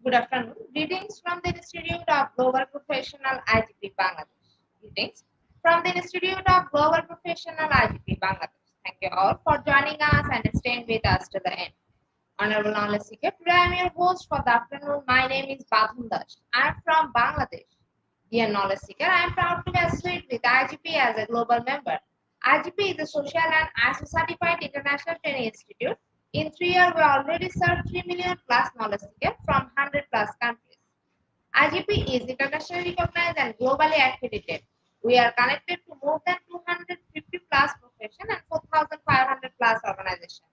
Good afternoon. Greetings from the Institute of Global Professional IGP Bangladesh. Greetings from the Institute of Global Professional IGP Bangladesh. Thank you all for joining us and staying with us to the end. Honorable Knowledge Seeker, today I am your host for the afternoon. My name is Badhun Das. I am from Bangladesh. Dear Knowledge Seeker, I am proud to be associated with IGP as a global member. IGP is a social and ISO certified international training institute. In 3 years, we already served 3 million plus knowledge seekers from 100 plus countries. IGP is internationally recognized and globally accredited. We are connected to more than 250 plus professions and 4,500 plus organizations.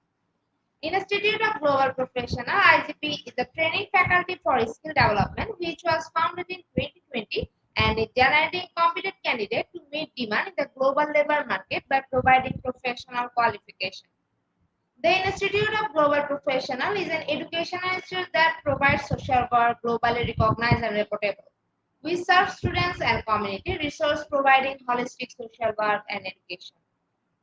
Institute of Global Professional IGP is a training faculty for skill development which was founded in 2020 and is generating competent candidates to meet demand in the global labor market by providing professional qualification. The Institute of Global Professional is an educational institute that provides social work globally recognized and reputable. We serve students and community resource providing holistic social work and education.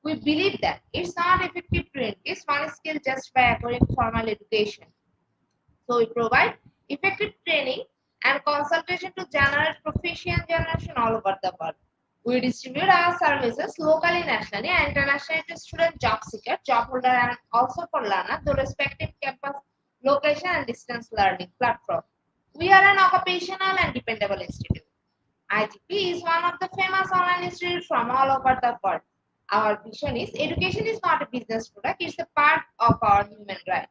We believe that it's not effective to increase one skill just by acquiring formal education. So we provide effective training and consultation to generate proficient generation all over the world. We distribute our services locally, nationally, and internationally to student job seeker, job holder, and also for learner, the respective campus location and distance learning platform. We are an occupational and dependable institute. IGP is one of the famous online institutes from all over the world. Our vision is education is not a business product, it's a part of our human right.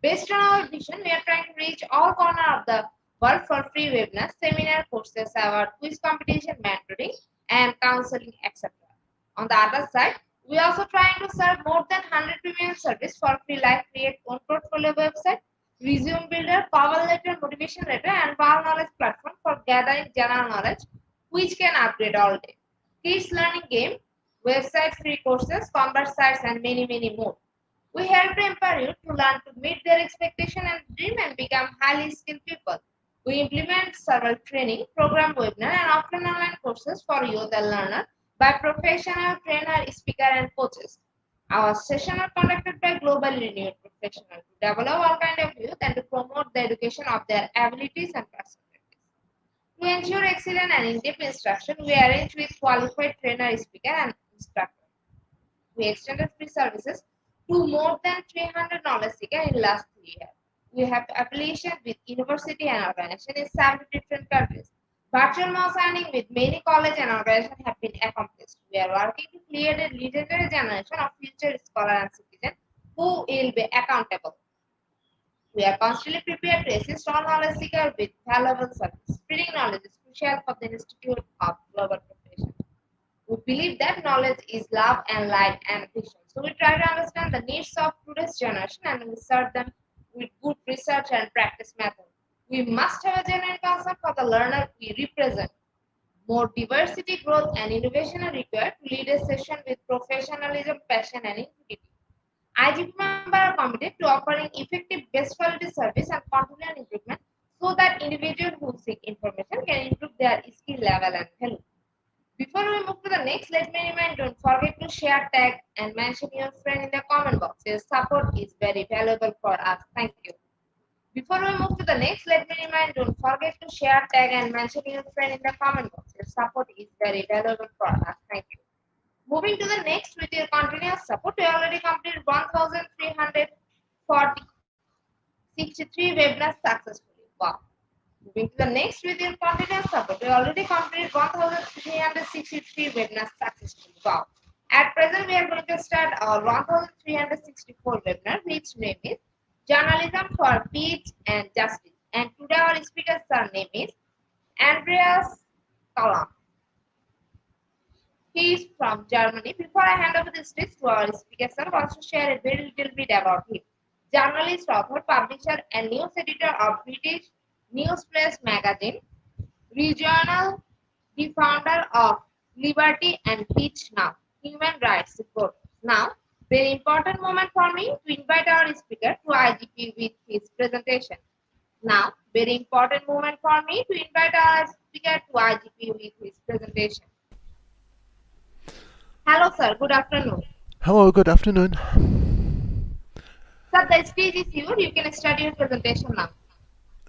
Based on our vision, we are trying to reach all corners of the world for free webinars, seminar courses, award, quiz competition, mentoring, and counseling, etc. On the other side, we are also trying to serve more than 100 premium service for free like create own portfolio website, resume builder, cover letter, motivation letter, and wow knowledge platform for gathering general knowledge, which can upgrade all day. Kids learning game, website free courses, convert sites, and many, many more. We help to empower you to learn to meet their expectation and dream and become highly skilled people. We implement several training, program, webinar, and offline online courses for you, the learner, by professional trainer, speaker, and coaches. Our sessions are conducted by globally renowned professionals to develop all kind of youth and to promote the education of their abilities and personalities. To ensure excellent and in-depth instruction, we arrange with qualified trainer, speaker, and instructor. We extended free services to more than 300 knowledge seekers in last 3 years. We have affiliation with university and organization in 7 different countries. Virtual mass signing with many colleges and organizations have been accomplished. We are working to create a legendary generation of future scholars and citizens who will be accountable. We are constantly prepared to assist all knowledge seekers with valuable service. Spreading knowledge is crucial for the Institute of Global Profession. We believe that knowledge is love and light and vision. So we try to understand the needs of today's generation and we serve them with good research and practice methods. We must have a genuine concern for the learner we represent. More diversity, growth, and innovation are required to lead a session with professionalism, passion, and integrity. IGP members are committed to offering effective, best quality service and continuous improvement so that individuals who seek information can improve their skill level and value. Before we move to the next, let me remind don't forget to share, tag, and mention your friend in the comment box. Your support is very valuable for us. Thank you. Before we move to the next, let me remind don't forget to share, tag, and mention your friend in the comment box. Your support is very valuable for us. Thank you. Moving to the next with your continuous support, we already completed 1,363 webinars successfully. Wow. Moving to the next with your continuous support, we already completed 1,363 webinars successfully. Wow. At present, we are going to start our 1,364 webinar, which name is Journalism for Peace and Justice. And today our speaker's name is Andreas Kalam. He is from Germany. Before I hand over the stage to our speaker, sir, wants to share a very little bit about him. Journalist, author, publisher, and news editor of British Newspress magazine, regional, the founder of Liberty and Peace Now, human rights report. Now, very important moment for me to invite our speaker to IGP with his presentation. Now, very important moment for me to invite our speaker to IGP with his presentation. Hello, sir. Good afternoon. Hello, good afternoon. Sir, the stage is yours. You can start your presentation now.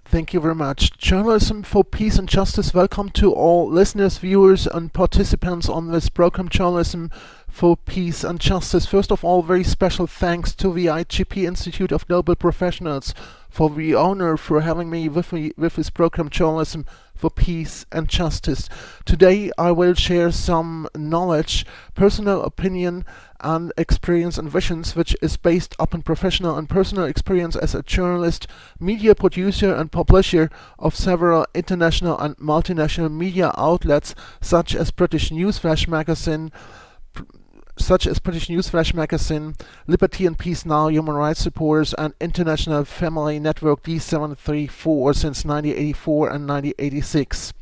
Thank you very much. Journalism for Peace and Justice. Welcome to all listeners, viewers, and participants on this program, Journalism for Peace and Justice. First of all, very special thanks to the IGP Institute of Global Professionals for the honor for having me with this program, Journalism for Peace and Justice. Today I will share some knowledge, personal opinion and experience and visions which is based upon professional and personal experience as a journalist, media producer and publisher of several international and multinational media outlets such as British Newsflash magazine, Liberty and Peace Now, Human Rights Supporters, and International Family Network D734 since 1984 and 1986.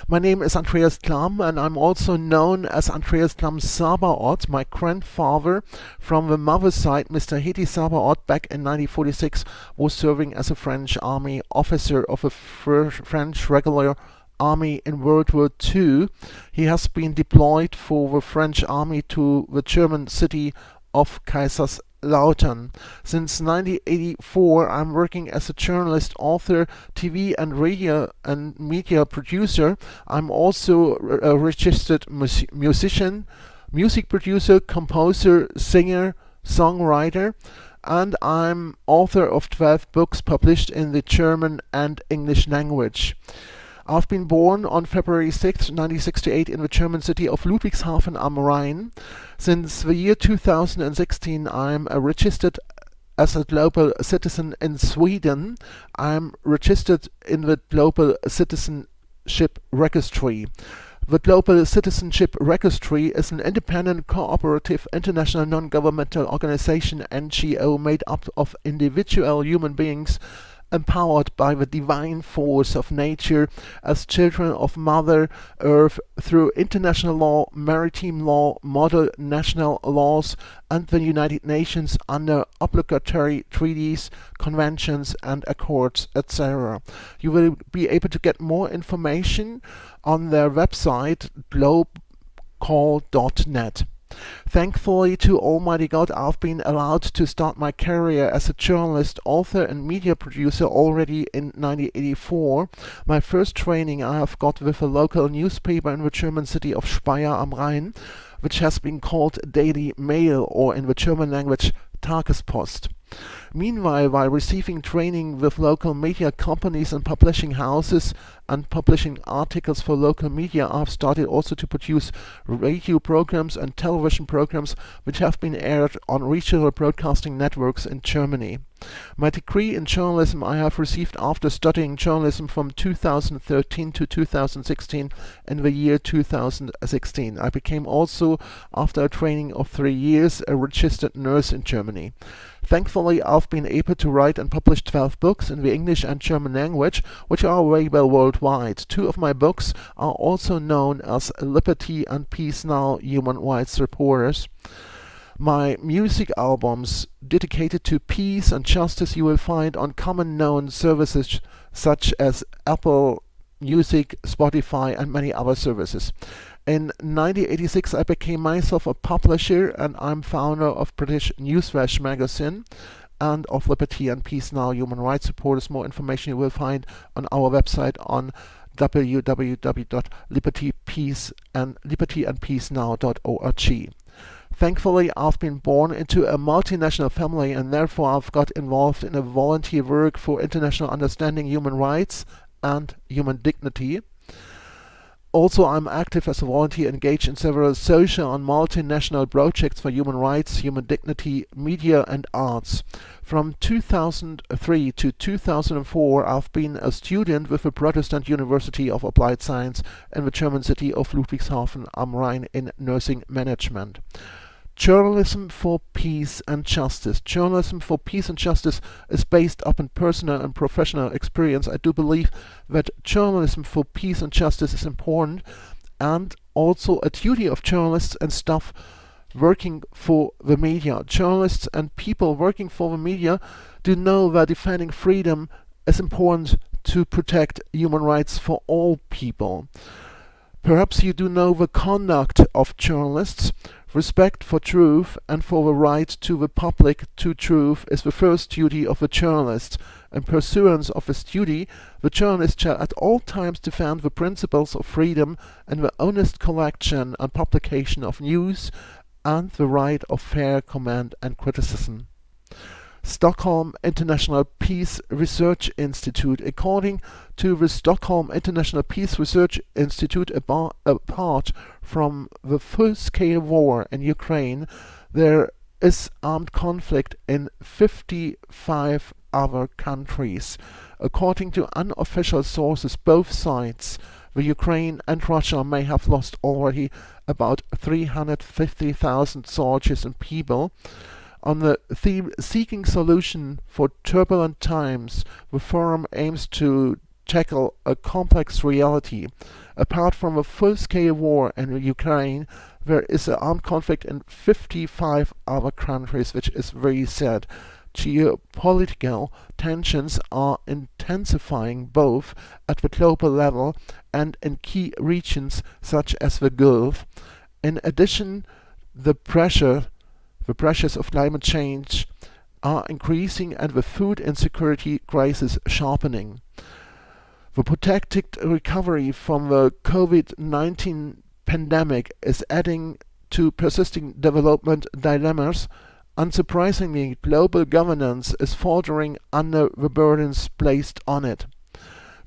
My name is Andreas Klamm, and I'm also known as Andreas Klamm Sabaoth. My grandfather from the mother's side, Mr. Hedi Sabaoth, back in 1946, was serving as a French army officer of a French regular army in World War II. He has been deployed for the French army to the German city of Kaiserslautern. Since 1984, I'm working as a journalist, author, TV and radio and media producer. I'm also a registered musician, music producer, composer, singer, songwriter, and I'm author of 12 books published in the German and English language. I've been born on February 6, 1968 in the German city of Ludwigshafen am Rhein. Since the year 2016 I'm registered as a global citizen in Sweden. I'm registered in the Global Citizenship Registry. The Global Citizenship Registry is an independent, cooperative, international non-governmental organization, NGO, made up of individual human beings empowered by the divine force of nature as children of Mother Earth through international law, maritime law, model national laws, and the United Nations under obligatory treaties, conventions, and accords, etc. You will be able to get more information on their website, globecall.net. Thankfully to Almighty God, I've been allowed to start my career as a journalist, author and media producer already in 1984. My first training I have got with a local newspaper in the German city of Speyer am Rhein, which has been called Daily Mail, or in the German language Tagespost. Meanwhile, while receiving training with local media companies and publishing houses and publishing articles for local media, I've started also to produce radio programs and television programs which have been aired on regional broadcasting networks in Germany. My degree in journalism I have received after studying journalism from 2013 to 2016 in the year 2016. I became also, after a training of 3 years, a registered nurse in Germany. Thankfully, I've been able to write and publish 12 books in the English and German language, which are available worldwide. 2 of my books are also known as Liberty and Peace Now, Human Rights Reporters. My music albums dedicated to peace and justice you will find on common known services such as Apple Music, Spotify and many other services. In 1986 I became myself a publisher, and I'm founder of British Newsflash magazine and of Liberty and Peace Now, Human Rights Reporters. More information you will find on our website on www.libertyandpeacenow.org. Thankfully, I've been born into a multinational family, and therefore I've got involved in a volunteer work for international understanding human rights and human dignity. Also, I'm active as a volunteer engaged in several social and multinational projects for human rights, human dignity, media and arts. From 2003 to 2004, I've been a student with the Protestant University of Applied Science in the German city of Ludwigshafen am Rhein in nursing management. Journalism for Peace and Justice. Journalism for Peace and Justice is based upon personal and professional experience. I do believe that journalism for peace and justice is important, and also a duty of journalists and staff working for the media. Journalists and people working for the media do know that defending freedom is important to protect human rights for all people. Perhaps you do know the conduct of journalists. Respect for truth and for the right to the public to truth is the first duty of the journalist. In pursuance of this duty, the journalist shall at all times defend the principles of freedom and the honest collection and publication of news and the right of fair comment and criticism. Stockholm International Peace Research Institute. According to the Stockholm International Peace Research Institute, apart from the full-scale war in Ukraine, there is armed conflict in 55 other countries. According to unofficial sources, both sides, the Ukraine and Russia, may have lost already about 350,000 soldiers and people. On the theme Seeking Solution for Turbulent Times, the forum aims to tackle a complex reality. Apart from a full-scale war in Ukraine, there is an armed conflict in 55 other countries, which is very sad. Geopolitical tensions are intensifying both at the global level and in key regions such as the Gulf. In addition, the pressures of climate change are increasing and the food insecurity crisis sharpening. The protected recovery from the COVID-19 pandemic is adding to persisting development dilemmas. Unsurprisingly, global governance is faltering under the burdens placed on it.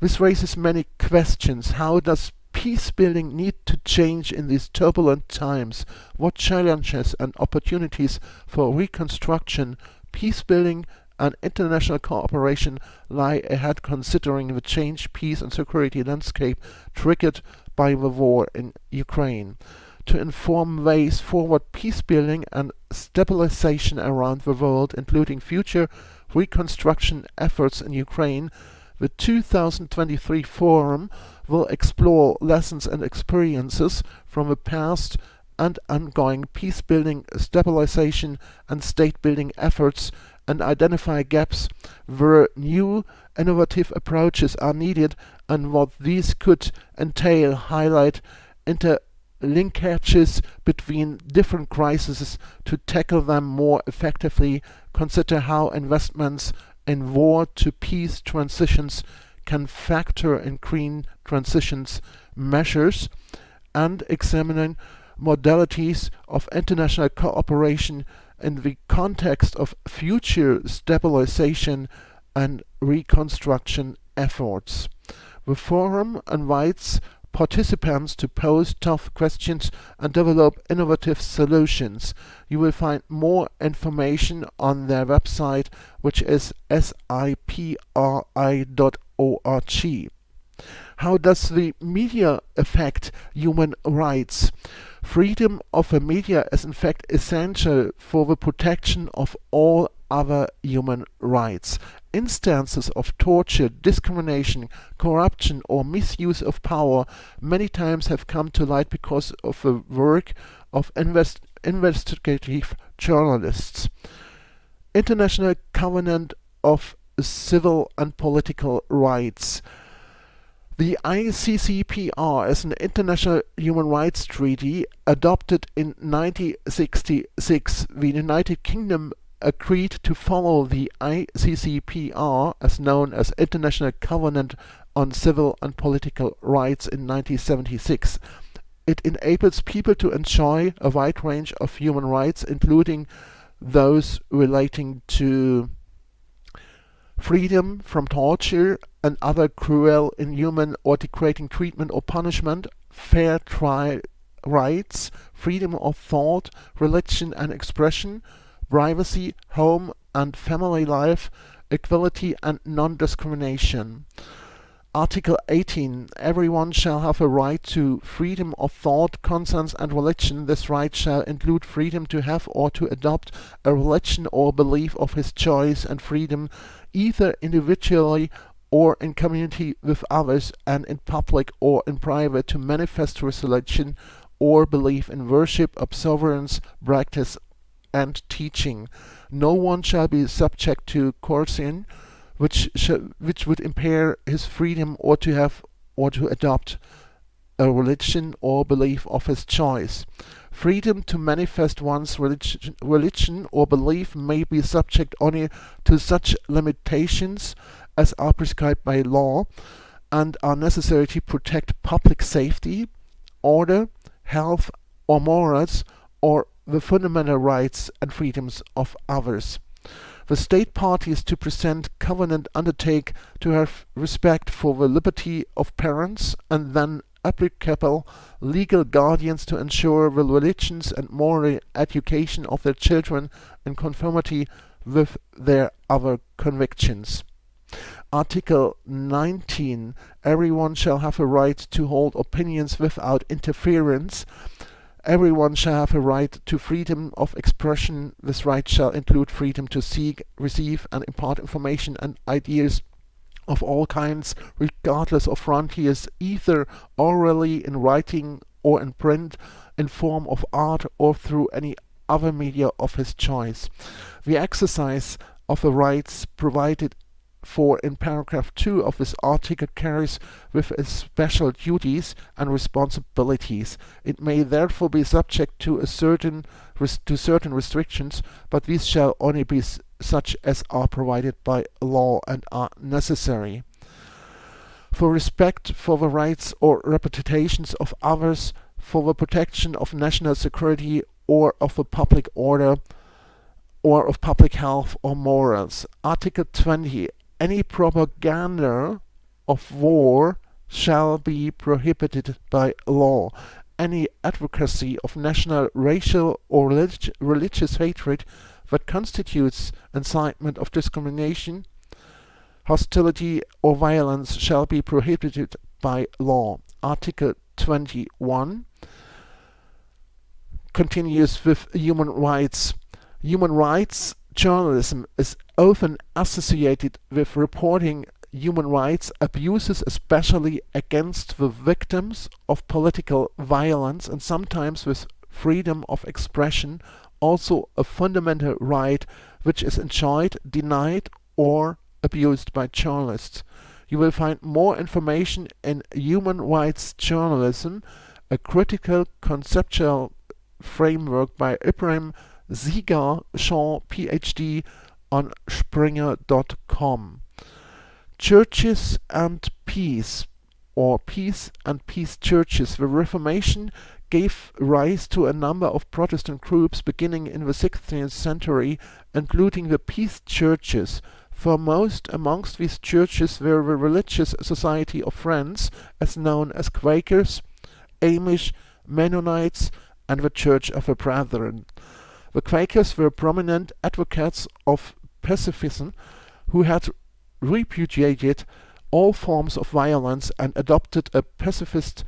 This raises many questions. How does peace building need to change in these turbulent times? What challenges and opportunities for reconstruction, peace building and international cooperation lie ahead, considering the changed peace and security landscape triggered by the war in Ukraine? To inform ways forward peace building and stabilization around the world, including future reconstruction efforts in Ukraine, the 2023 Forum will explore lessons and experiences from the past and ongoing peace-building, stabilization and state-building efforts, and identify gaps where new innovative approaches are needed and what these could entail. Highlight interlinkages between different crises to tackle them more effectively. Consider how investments in war to peace transitions can factor in green transitions measures, and examining modalities of international cooperation in the context of future stabilization and reconstruction efforts. The forum invites participants to pose tough questions and develop innovative solutions. You will find more information on their website, which is sipri.org. How does the media affect human rights? Freedom of the media is in fact essential for the protection of all other human rights. Instances of torture, discrimination, corruption or misuse of power many times have come to light because of the work of investigative journalists. International Covenant of Civil and Political Rights. The ICCPR is an international human rights treaty adopted in 1966. The United Kingdom agreed to follow the ICCPR, as known as International Covenant on Civil and Political Rights, in 1976. It enables people to enjoy a wide range of human rights, including those relating to freedom from torture and other cruel, inhuman or degrading treatment or punishment, fair trial rights, freedom of thought, religion and expression, privacy, home and family life, equality and non-discrimination. Article 18. Everyone shall have a right to freedom of thought, conscience and religion. This right shall include freedom to have or to adopt a religion or belief of his choice, and freedom either individually or in community with others, and in public or in private, to manifest his religion or belief in worship, observance, practice and teaching. No one shall be subject to coercion which would impair his freedom, or to have or to adopt a religion or belief of his choice. Freedom to manifest one's religion or belief may be subject only to such limitations as are prescribed by law and are necessary to protect public safety, order, health or morals, or the fundamental rights and freedoms of others. The state parties to present covenant undertake to have respect for the liberty of parents, and then applicable legal guardians to ensure the religions and moral education of their children in conformity with their other convictions. Article 19. Everyone shall have a right to hold opinions without interference. Everyone shall have a right to freedom of expression. This right shall include freedom to seek, receive and impart information and ideas of all kinds, regardless of frontiers, either orally, in writing or in print, in form of art or through any other media of his choice. The exercise of the rights provided for in paragraph 2 of this article carries with it special duties and responsibilities. It may therefore be subject to certain restrictions, but these shall only be such as are provided by law and are necessary. For respect for the rights or reputations of others, for the protection of national security or of the public order, or of public health or morals. Article 20. Any propaganda of war shall be prohibited by law. Any advocacy of national, racial or religious hatred that constitutes incitement of discrimination, hostility or violence shall be prohibited by law. Article 21 continues with human rights. Human rights journalism is often associated with reporting human rights abuses, especially against the victims of political violence, and sometimes with freedom of expression, also a fundamental right which is enjoyed, denied or abused by journalists. You will find more information in Human Rights Journalism, a critical conceptual framework by Ibrahim Ziga Shaw, PhD, on Springer.com. Churches and Peace, or Peace and Peace Churches. The Reformation gave rise to a number of Protestant groups beginning in the 16th century, including the Peace Churches. Foremost amongst these churches were the Religious Society of Friends, as known as Quakers, Amish, Mennonites, and the Church of the Brethren. The Quakers were prominent advocates of pacifism who had repudiated all forms of violence and adopted a pacifist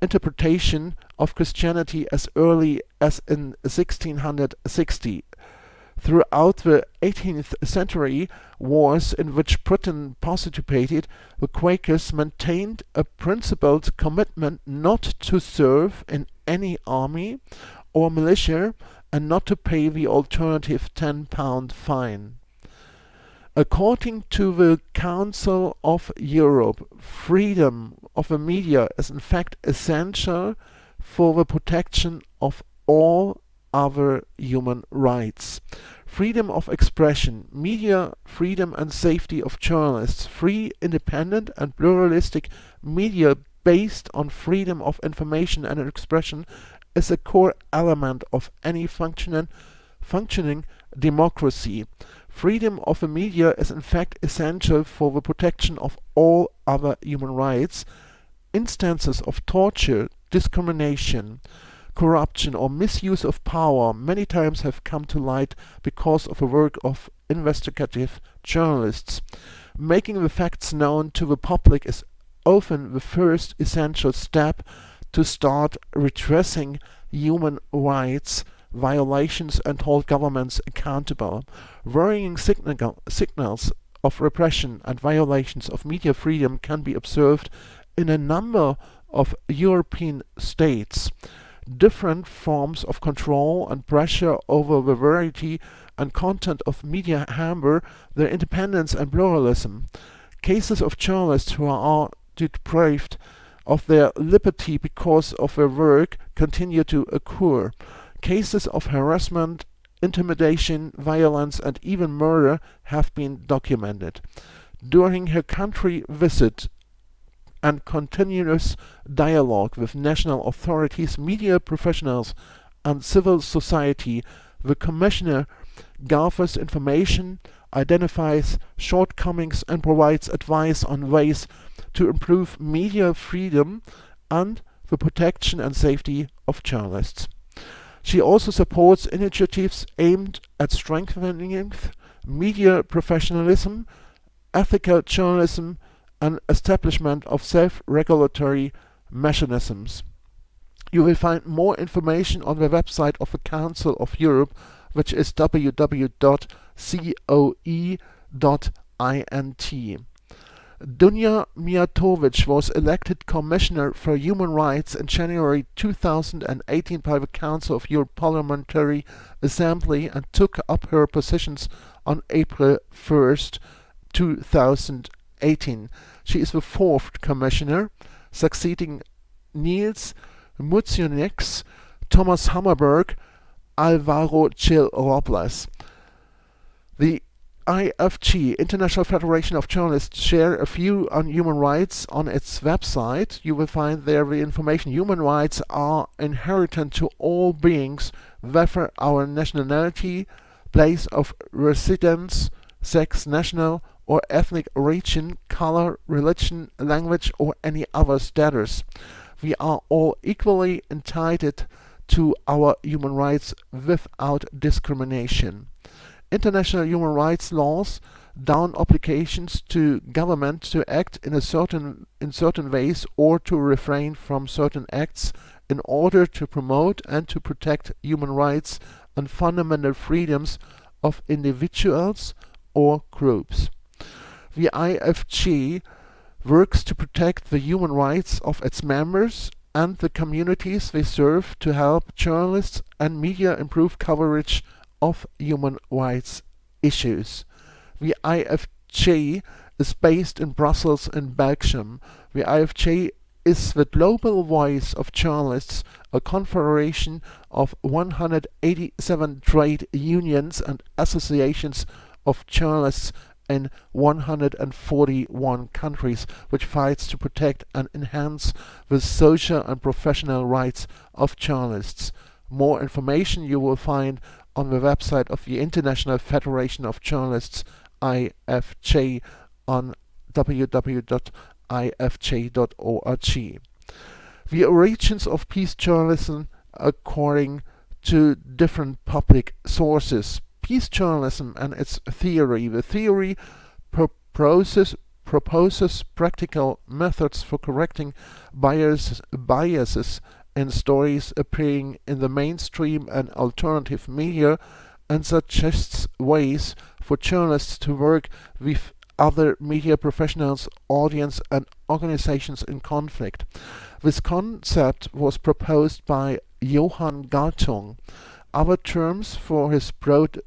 interpretation of Christianity as early as in 1660. Throughout the 18th century, wars in which Britain participated, the Quakers maintained a principled commitment not to serve in any army or militia and not to pay the alternative £10 fine. According to the Council of Europe, freedom of the media is in fact essential for the protection of all other human rights. Freedom of expression, media freedom and safety of journalists, free, independent and pluralistic media based on freedom of information and expression is a core element of any functioning democracy. Freedom of the media is in fact essential for the protection of all other human rights. Instances of torture, discrimination, corruption or misuse of power many times have come to light because of the work of investigative journalists. Making the facts known to the public is often the first essential step to start redressing human rights violations and hold governments accountable. Worrying signals of repression and violations of media freedom can be observed in a number of European states. Different forms of control and pressure over the variety and content of media hamper their independence and pluralism. Cases of journalists who are deprived of their liberty because of their work continue to occur. Cases of harassment, intimidation, violence and even murder have been documented. During her country visit and continuous dialogue with national authorities, media professionals and civil society, the Commissioner gathers information, identifies shortcomings and provides advice on ways to improve media freedom and the protection and safety of journalists. She also supports initiatives aimed at strengthening media professionalism, ethical journalism, and establishment of self-regulatory mechanisms. You will find more information on the website of the Council of Europe, which is www.coe.int. Dunja Mijatović was elected Commissioner for Human Rights in January 2018 by the Council of Europe Parliamentary Assembly and took up her positions on April 1st, 2018. She is the fourth Commissioner, succeeding Niels Muciunieks, Thomas Hammarberg, Alvaro Gil Robles. The IFG, International Federation of Journalists, share a view on human rights on its website. You will find there the information. Human rights are inherent to all beings, whether our nationality, place of residence, sex, national or ethnic origin, color, religion, language or any other status. We are all equally entitled to our human rights without discrimination. International human rights laws down obligations to government to act in certain ways or to refrain from certain acts in order to promote and to protect human rights and fundamental freedoms of individuals or groups. The IFG works to protect the human rights of its members and the communities they serve, to help journalists and media improve coverage of human rights issues. The IFJ is based in Brussels in Belgium. The IFJ is the global voice of journalists, a confederation of 187 trade unions and associations of journalists in 141 countries, which fights to protect and enhance the social and professional rights of journalists. More information you will find on the website of the International Federation of Journalists, IFJ, on www.ifj.org. The origins of peace journalism according to different public sources. Peace journalism and its theory. The theory proposes practical methods for correcting biases in stories appearing in the mainstream and alternative media, and suggests ways for journalists to work with other media professionals, audience and organizations in conflict. This concept was proposed by Johann Galtung. Other terms for his broad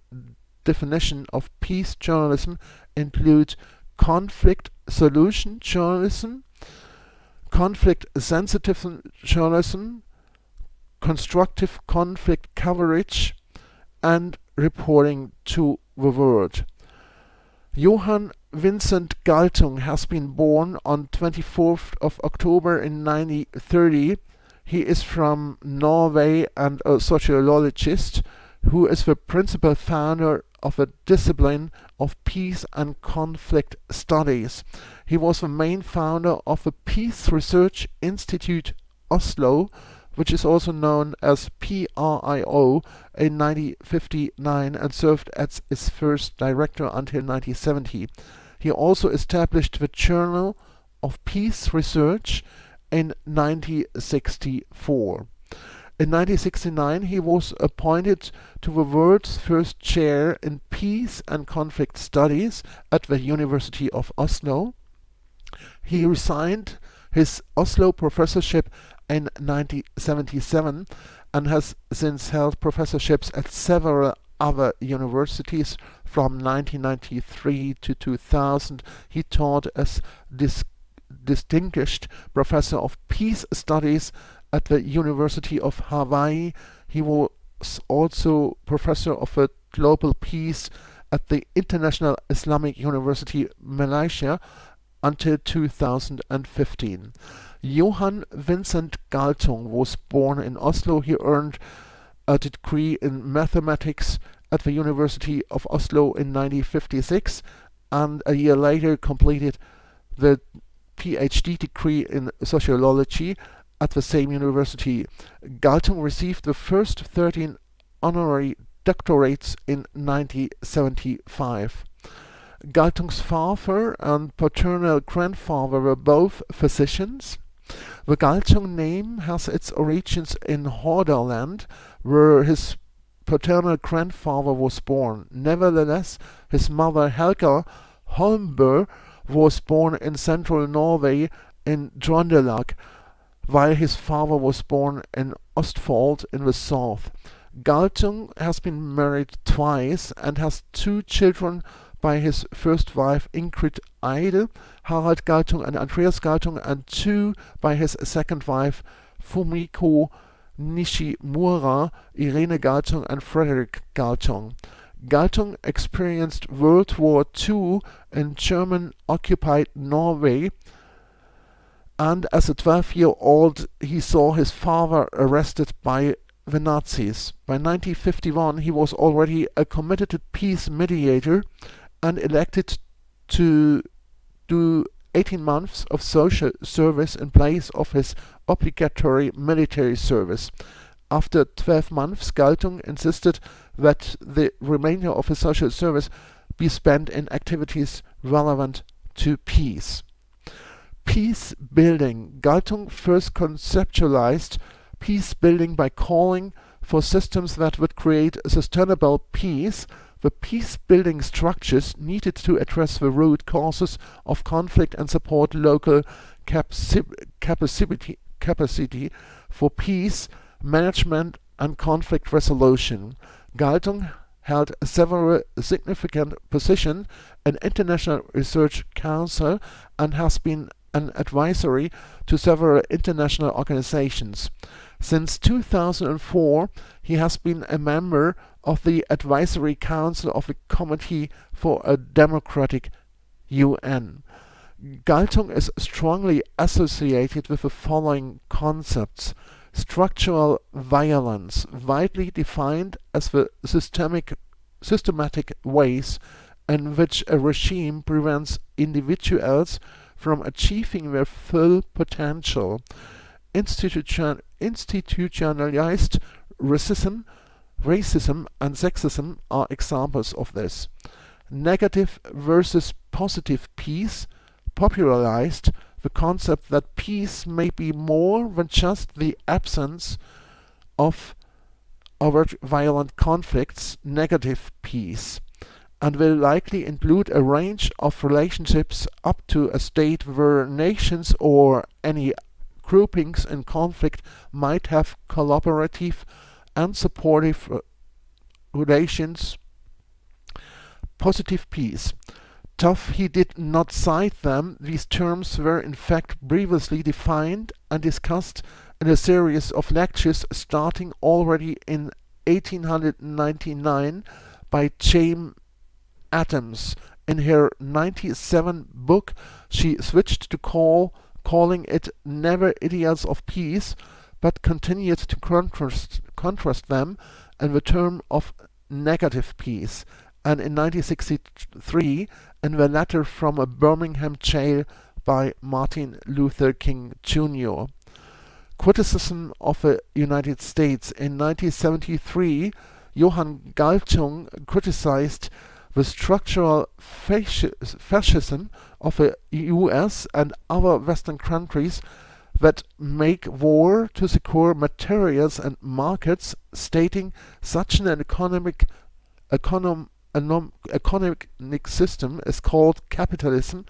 definition of peace journalism include conflict solution journalism, conflict sensitive journalism, constructive conflict coverage, and reporting to the world. Johann Vincent Galtung has been born on 24th of October in 1930. He is from Norway and a sociologist who is the principal founder of a discipline of peace and conflict studies. He was the main founder of the Peace Research Institute Oslo, which is also known as PRIO, in 1959 and served as its first director until 1970. He also established the Journal of Peace Research in 1964. In 1969 he was appointed to the world's first chair in peace and conflict studies at the University of Oslo. He resigned his Oslo professorship in 1977 and has since held professorships at several other universities. From 1993 to 2000 he taught as distinguished professor of peace studies at the University of Hawaii. He was also professor of global peace at the International Islamic University Malaysia until 2015. Johann Vincent Galtung was born in Oslo. He earned a degree in mathematics at the University of Oslo in 1956 and a year later completed the PhD degree in sociology at the same university. Galtung received the first 13 honorary doctorates in 1975. Galtung's father and paternal grandfather were both physicians. The Galtung name has its origins in Hordaland, where his paternal grandfather was born. Nevertheless, his mother Helga Holmboe was born in central Norway in Trondelag, while his father was born in Ostfold in the south. Galtung has been married twice and has two children by his first wife Ingrid Eide, Harald Galtung and Andreas Galtung, and two by his second wife Fumiko Nishimura, Irene Galtung and Frederick Galtung. Galtung experienced World War II in German-occupied Norway, and as a 12-year-old he saw his father arrested by the Nazis. By 1951 he was already a committed peace mediator and elected to do 18 months of social service in place of his obligatory military service. After 12 months, Galtung insisted that the remainder of his social service be spent in activities relevant to peace. Peace building. Galtung first conceptualized peace building by calling for systems that would create sustainable peace. The peace-building structures needed to address the root causes of conflict and support local capacity for peace management and conflict resolution. Galtung held several significant positions in International Research Council and has been an advisory to several international organizations. Since 2004, he has been a member of the Advisory Council of the Committee for a Democratic UN. Galtung is strongly associated with the following concepts: structural violence, widely defined as the systematic ways in which a regime prevents individuals from achieving their full potential. Institutionalized racism and sexism are examples of this. Negative versus positive peace popularized the concept that peace may be more than just the absence of overt violent conflicts, negative peace, and will likely include a range of relationships up to a state where nations or any groupings in conflict might have collaborative and supportive relations. Positive peace. Though he did not cite them, these terms were in fact previously defined and discussed in a series of lectures starting already in 1899 by Jane Addams. In her 97 book, she switched to calling it Never Ideals of Peace, but continued to contrast them in the term of negative peace, and in 1963 in the letter from a Birmingham jail by Martin Luther King Jr. Criticism of the United States. In 1973, Johann Galtung criticized the structural fascism of the US and other Western countries that make war to secure materials and markets, stating such an economic system is called capitalism,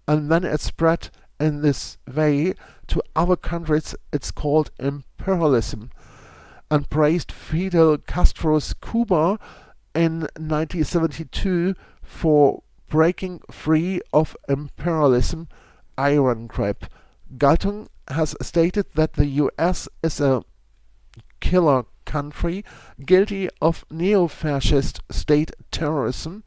and when it's spread in this way to other countries it's called imperialism, and praised Fidel Castro's Cuba in 1972 for breaking free of imperialism iron grip. Galtung has stated that the US is a killer country guilty of neo-fascist state terrorism,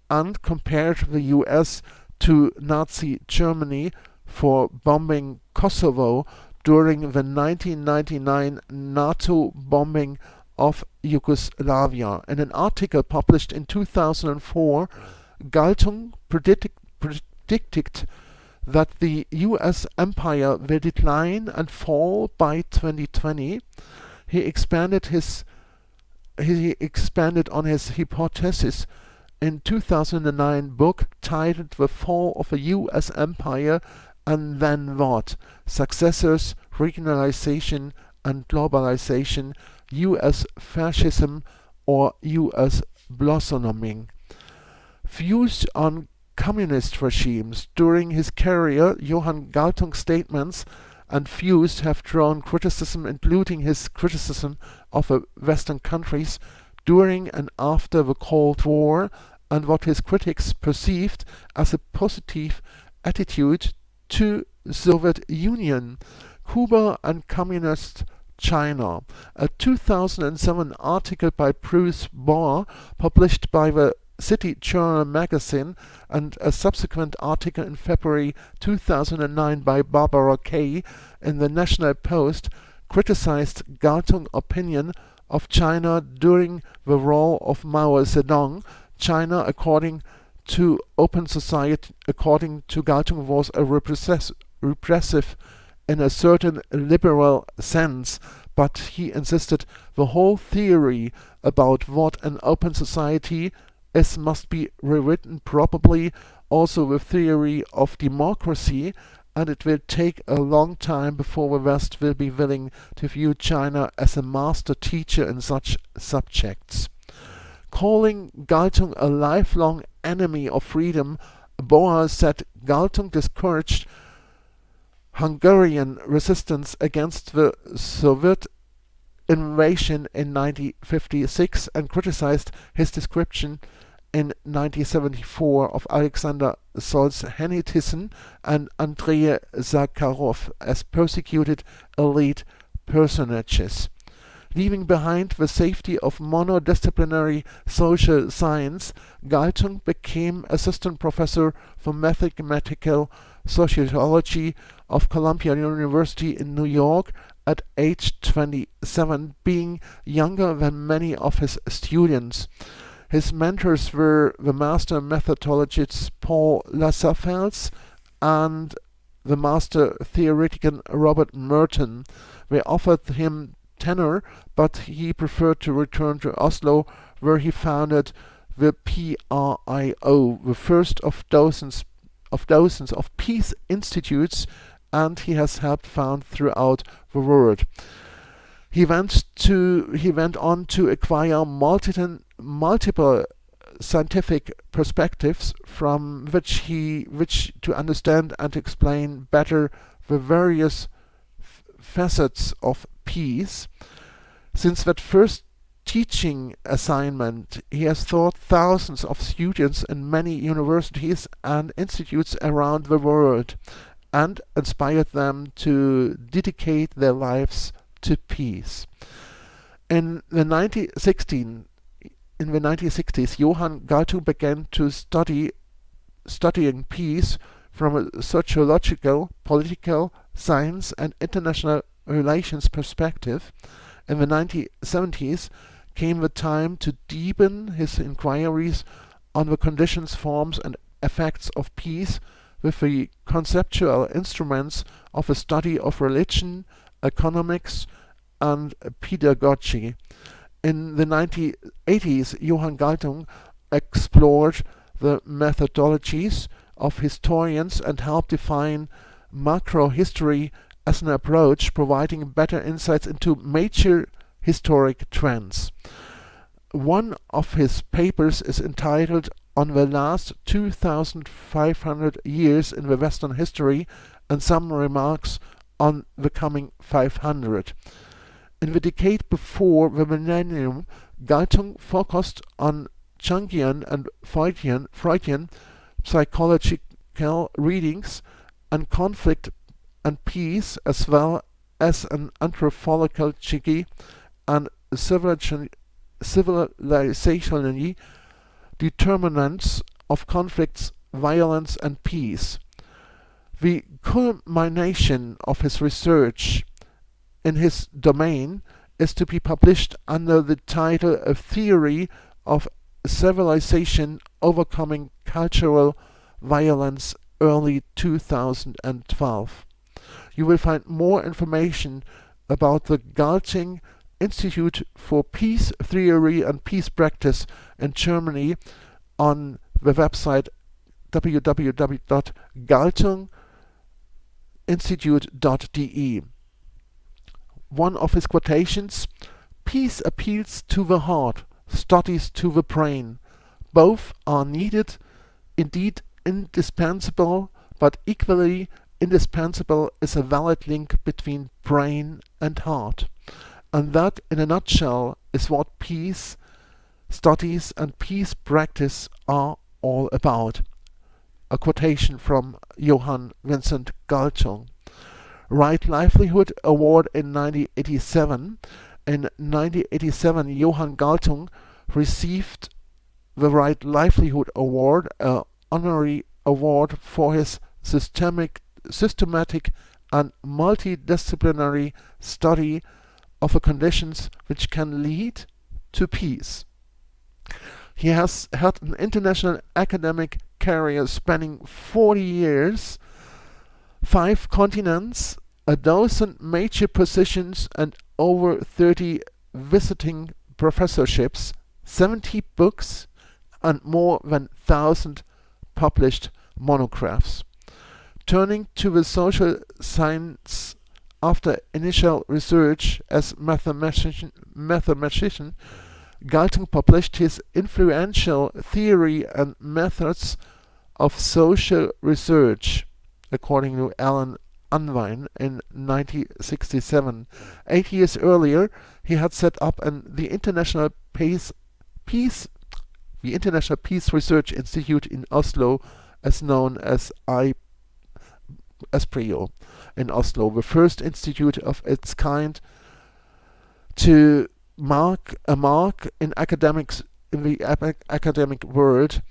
and compared the US to Nazi Germany for bombing Kosovo during the 1999 NATO bombing of Yugoslavia. In an article published in 2004, Galtung predicted that the US empire will decline and fall by 2020. He expanded on his hypothesis in 2009 book titled The Fall of the US Empire and Then What? Successors, Regionalization and Globalization, US Fascism or US Blossoming. Views on communist regimes. During his career, Johann Galtung's statements and views have drawn criticism, including his criticism of the Western countries during and after the Cold War, and what his critics perceived as a positive attitude to Soviet Union, Cuba and Communist China. A 2007 article by Bruce Bohr, published by the City Journal magazine, and a subsequent article in February 2009 by Barbara Kay in the National Post, criticized Galtung's opinion of China during the rule of Mao Zedong. China, according to Open Society, according to Galtung, was a repressive in a certain liberal sense, but he insisted the whole theory about what an open society is must be rewritten, probably also the theory of democracy, and it will take a long time before the West will be willing to view China as a master teacher in such subjects. Calling Galtung a lifelong enemy of freedom, Bohr said Galtung discouraged Hungarian resistance against the Soviet invasion in 1956 and criticized his description in 1974 of Alexander Solzhenitsyn and Andrei Sakharov as persecuted elite personages. Leaving behind the safety of monodisciplinary social science, Galtung became assistant professor for mathematical sociology of Columbia University in New York at age 27, being younger than many of his students. His mentors were the master methodologist Paul Lazarsfeld and the master theoretician Robert Merton. They offered him tenure, but he preferred to return to Oslo, where he founded the PRIO, the first of dozens of peace institutes, and he has helped found throughout the world. He went on to acquire multiple scientific perspectives from which to understand and explain better the various facets of peace. Since that first teaching assignment, he has taught thousands of students in many universities and institutes around the world and inspired them to dedicate their lives to peace. In the 1960s, Johann Galtung began to studying peace from a sociological, political, science and international relations perspective. In the 1970s came the time to deepen his inquiries on the conditions, forms and effects of peace with the conceptual instruments of a study of religion, economics and pedagogy. In the 1980s, Johann Galtung explored the methodologies of historians and helped define macrohistory as an approach providing better insights into major historic trends. One of his papers is entitled "On the Last 2,500 Years in the Western History and Some Remarks on the Coming 500." In the decade before the millennium, Galtung focused on Jungian and Freudian psychological readings and conflict and peace, as well as an anthropology and civilizationally determinants of conflicts, violence and peace. The culmination of his research in his domain is to be published under the title "A Theory of Civilization Overcoming Cultural Violence," early 2012. You will find more information about the Galtung Institute for Peace Theory and Peace Practice in Germany on the website www.galtunginstitute.de. One of his quotations: "Peace appeals to the heart, studies to the brain. Both are needed, indeed indispensable, but equally indispensable is a valid link between brain and heart." And that, in a nutshell, is what peace studies and peace practice are all about. A quotation from Johann Vincent Galtung. Right Livelihood Award in 1987. In 1987, Johann Galtung received the Right Livelihood Award, an honorary award for his systematic and multidisciplinary study of the conditions which can lead to peace. He has had an international academic career spanning 40 years, 5 continents, a dozen major positions and over 30 visiting professorships, 70 books and more than 1,000 published monographs. Turning to the social science, after initial research as mathematician, Galtung published his influential theory and methods of social research, according to Alan Unwin, in 1967. 8 years earlier, he had set up the International Peace the International Peace Research Institute in Oslo, as known as IPRIO in Oslo, the first institute of its kind to mark in academics in the academic world,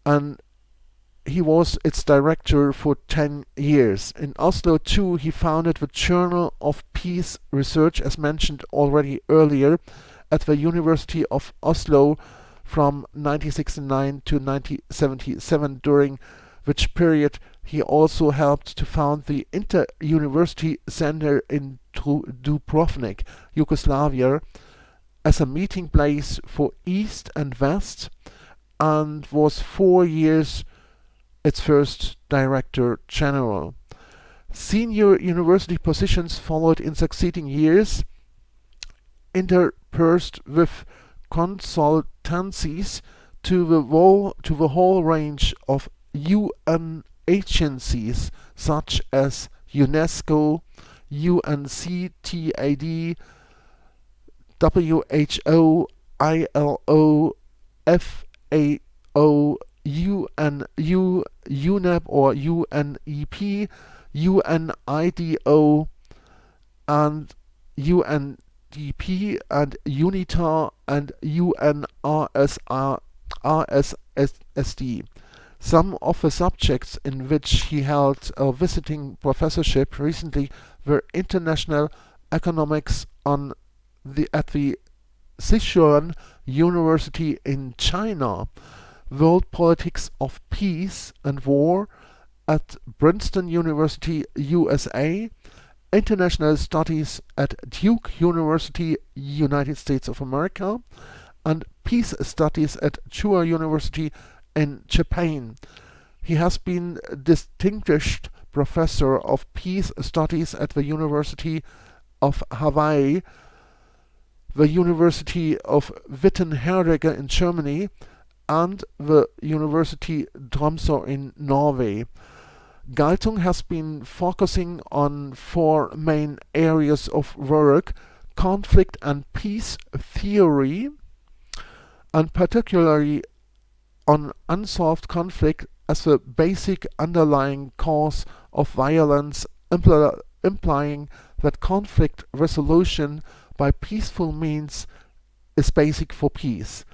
and he was its director for 10 years. In Oslo too, he founded the Journal of Peace Research, as mentioned already earlier, at the University of Oslo from 1969 to 1977, during which period he also helped to found the Inter-University Center in Dubrovnik, Yugoslavia, as a meeting place for East and West, and was 4 years its first director general. Senior university positions followed in succeeding years, interspersed with consultancies to the whole range of UN agencies such as UNESCO, UNCTAD, WHO, ILO, FAO, UNU, UNEP or UNEP, UNIDO, and UNDP, and UNITA, and UNRSSD. Some of the subjects in which he held a visiting professorship recently were international economics at the Sichuan University in China, world politics of peace and war at Princeton University, USA, international studies at Duke University, United States of America, and peace studies at Chuo University in Japan. He has been distinguished professor of peace studies at the University of Hawaii, the University of Wittenherdecke in Germany, and the University Tromsø in Norway. Galtung has been focusing on 4 main areas of work: conflict and peace theory, and particularly on unsolved conflict as the basic underlying cause of violence, implying that conflict resolution by peaceful means is basic for peace.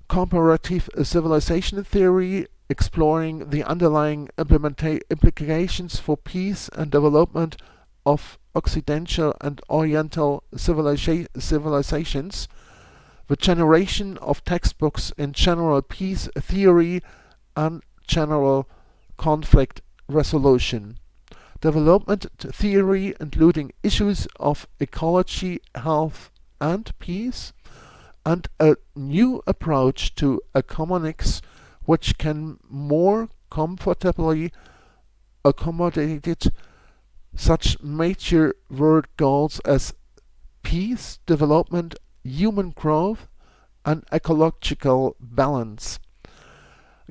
Comparative civilization theory, exploring the underlying implications for peace and development of Occidental and Oriental civilizations, the generation of textbooks in general peace theory and general conflict resolution. Development theory, including issues of ecology, health, and peace, and a new approach to economics which can more comfortably accommodate such major world goals as peace, development, human growth, and ecological balance.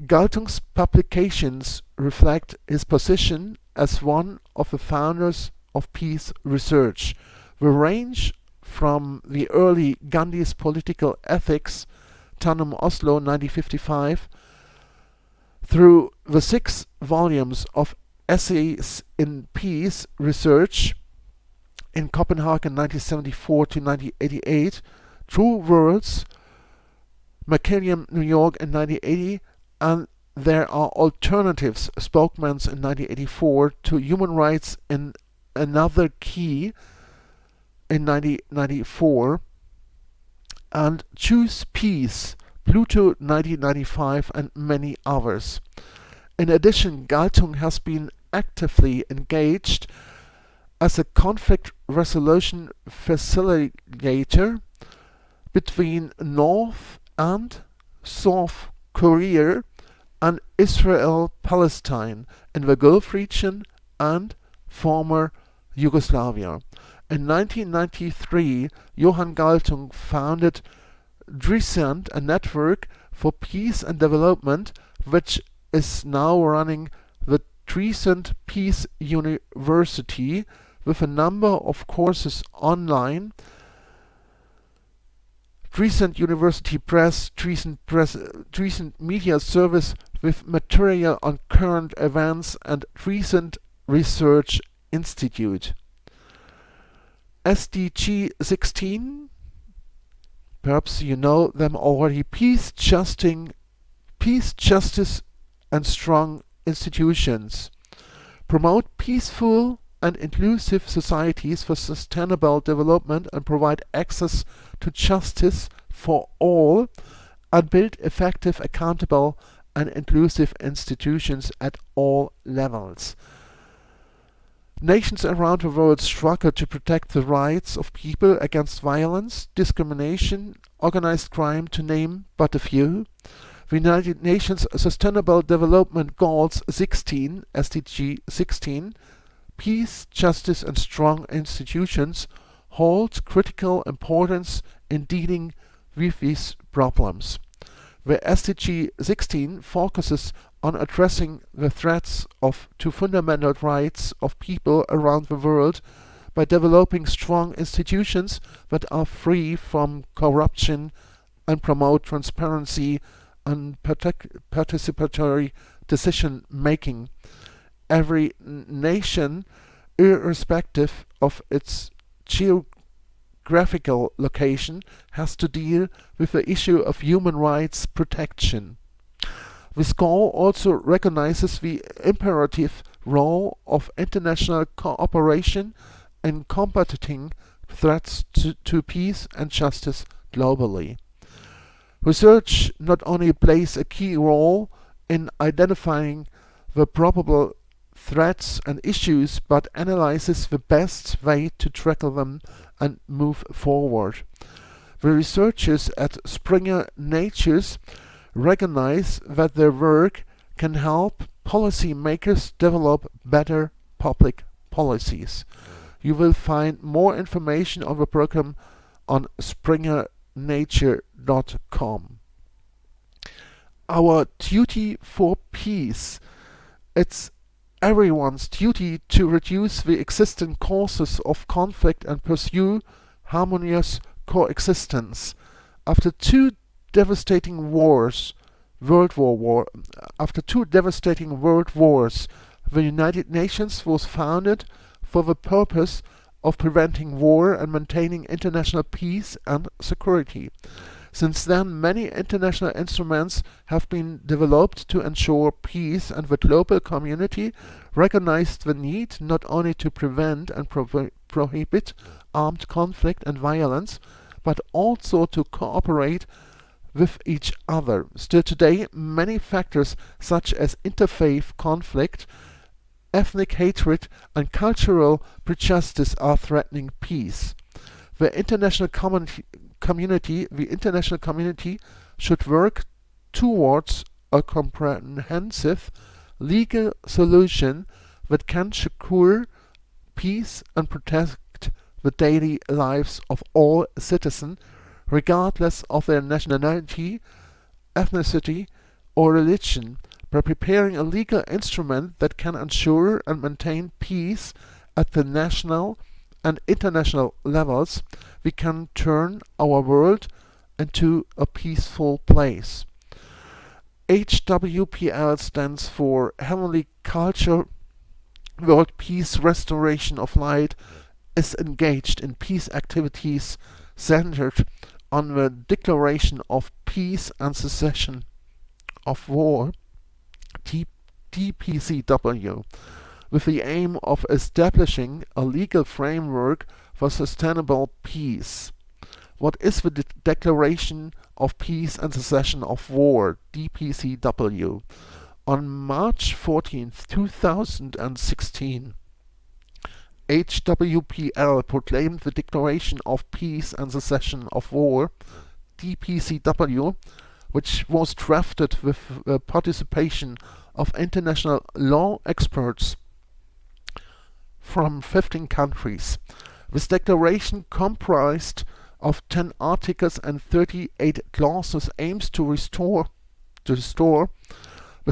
Galtung's publications reflect his position as one of the founders of peace research. They range from the early Gandhi's Political Ethics, Tannum Oslo 1955, through the 6 volumes of Essays in Peace Research in Copenhagen 1974 to 1988, True Worlds, Macmillan, New York in 1980, and There Are Alternatives, Spokesmans in 1984, to Human Rights in Another Key in 1994, and Choose Peace, Pluto 1995, and many others. In addition, Galtung has been actively engaged as a conflict resolution facilitator between North and South Korea and Israel-Palestine in the Gulf region and former Yugoslavia. In 1993, Johan Galtung founded Drescent, a network for peace and development, which is now running the Drescent Peace University with a number of courses online. Trecent University Press, Trecent Media Service with material on current events, and Trecent Research Institute. SDG 16, perhaps you know them already, peace, justice, and strong institutions. Promote peaceful and inclusive societies for sustainable development and provide access to justice for all, and build effective, accountable, and inclusive institutions at all levels. Nations around the world struggle to protect the rights of people against violence, discrimination, organized crime, to name but a few. The United Nations Sustainable Development Goals 16, SDG 16, peace, justice, and strong institutions, hold critical importance in dealing with these problems. The SDG 16 focuses on addressing the threats to fundamental rights of people around the world by developing strong institutions that are free from corruption and promote transparency and participatory decision-making. Every nation, irrespective of its geographical location, has to deal with the issue of human rights protection. This goal also recognizes the imperative role of international cooperation in combating threats to peace and justice globally. Research not only plays a key role in identifying the probable threats and issues, but analyzes the best way to tackle them and move forward. The researchers at Springer Natures recognize that their work can help policymakers develop better public policies. You will find more information on the program on springernature.com. Our duty for peace. It's everyone's duty to reduce the existing causes of conflict and pursue harmonious coexistence. After two devastating wars, after two devastating world wars, the United Nations was founded for the purpose of preventing war and maintaining international peace and security. Since then, many international instruments have been developed to ensure peace, and the global community recognized the need not only to prevent and prohibit armed conflict and violence, but also to cooperate with each other. Still today, many factors such as interfaith conflict, ethnic hatred, and cultural prejudice are threatening peace. The international community should work towards a comprehensive legal solution that can secure peace and protect the daily lives of all citizens, regardless of their nationality, ethnicity, or religion. By preparing a legal instrument that can ensure and maintain peace at the national and international levels, we can turn our world into a peaceful place. HWPL stands for Heavenly Culture. World Peace Restoration of Light is engaged in peace activities centered on the declaration of peace and cessation of war, DPCW, with the aim of establishing a legal framework for sustainable peace. What is the Declaration of Peace and Cessation of War, DPCW? On March 14, 2016, HWPL proclaimed the Declaration of Peace and Cessation of War, DPCW, which was drafted with the participation of international law experts from 15 countries. This declaration, comprised of 10 articles and 38 clauses, aims to restore the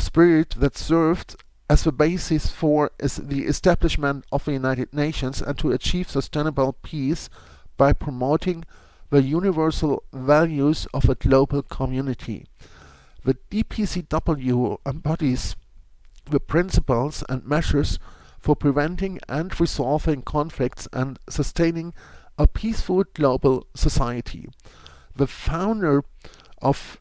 spirit that served as the basis for the establishment of the United Nations, and to achieve sustainable peace by promoting the universal values of a global community. The DPCW embodies the principles and measures for preventing and resolving conflicts and sustaining a peaceful global society. The founder of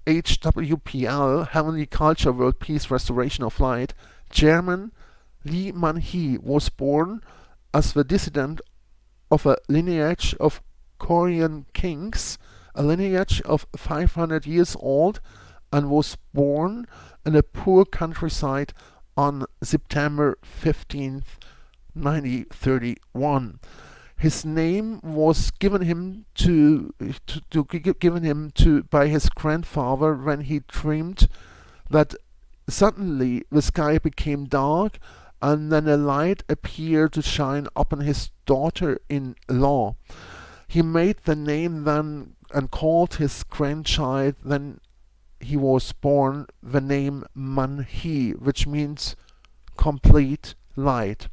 HWPL, Heavenly Culture World Peace Restoration of Light, Chairman Lee Man-hee, was born as the descendant of a lineage of Korean kings, a lineage of 500 years old, and was born in a poor countryside on September 15th, 1931. His name was given him by his grandfather when he dreamed that suddenly the sky became dark and then a light appeared to shine upon his daughter-in-law. He made the name then and called his grandchild then he was born the name Man-hee, which means complete light.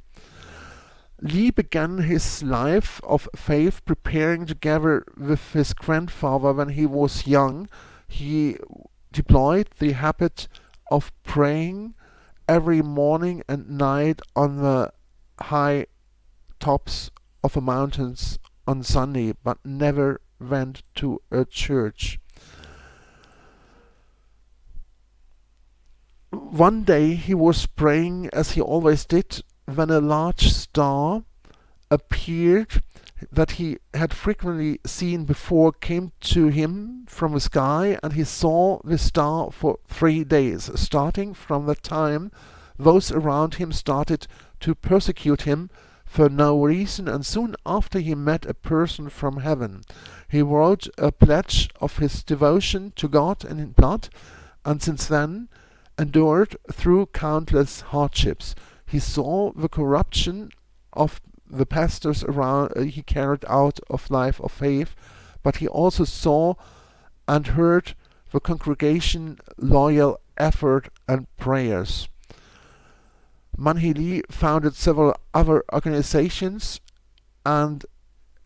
Lee began his life of faith preparing together with his grandfather when he was young. He deployed the habit of praying every morning and night on the high tops of the mountains on Sunday, but never went to a church. One day he was praying as he always did when a large star appeared that he had frequently seen before came to him from the sky, and he saw the star for 3 days, starting from the time those around him started to persecute him for no reason, and soon after he met a person from heaven. He wrote a pledge of his devotion to God in blood, and since then endured through countless hardships. He saw the corruption of the pastors around he carried out of life of faith, but he also saw and heard the congregation loyal effort and prayers. Man-hee Lee founded several other organizations and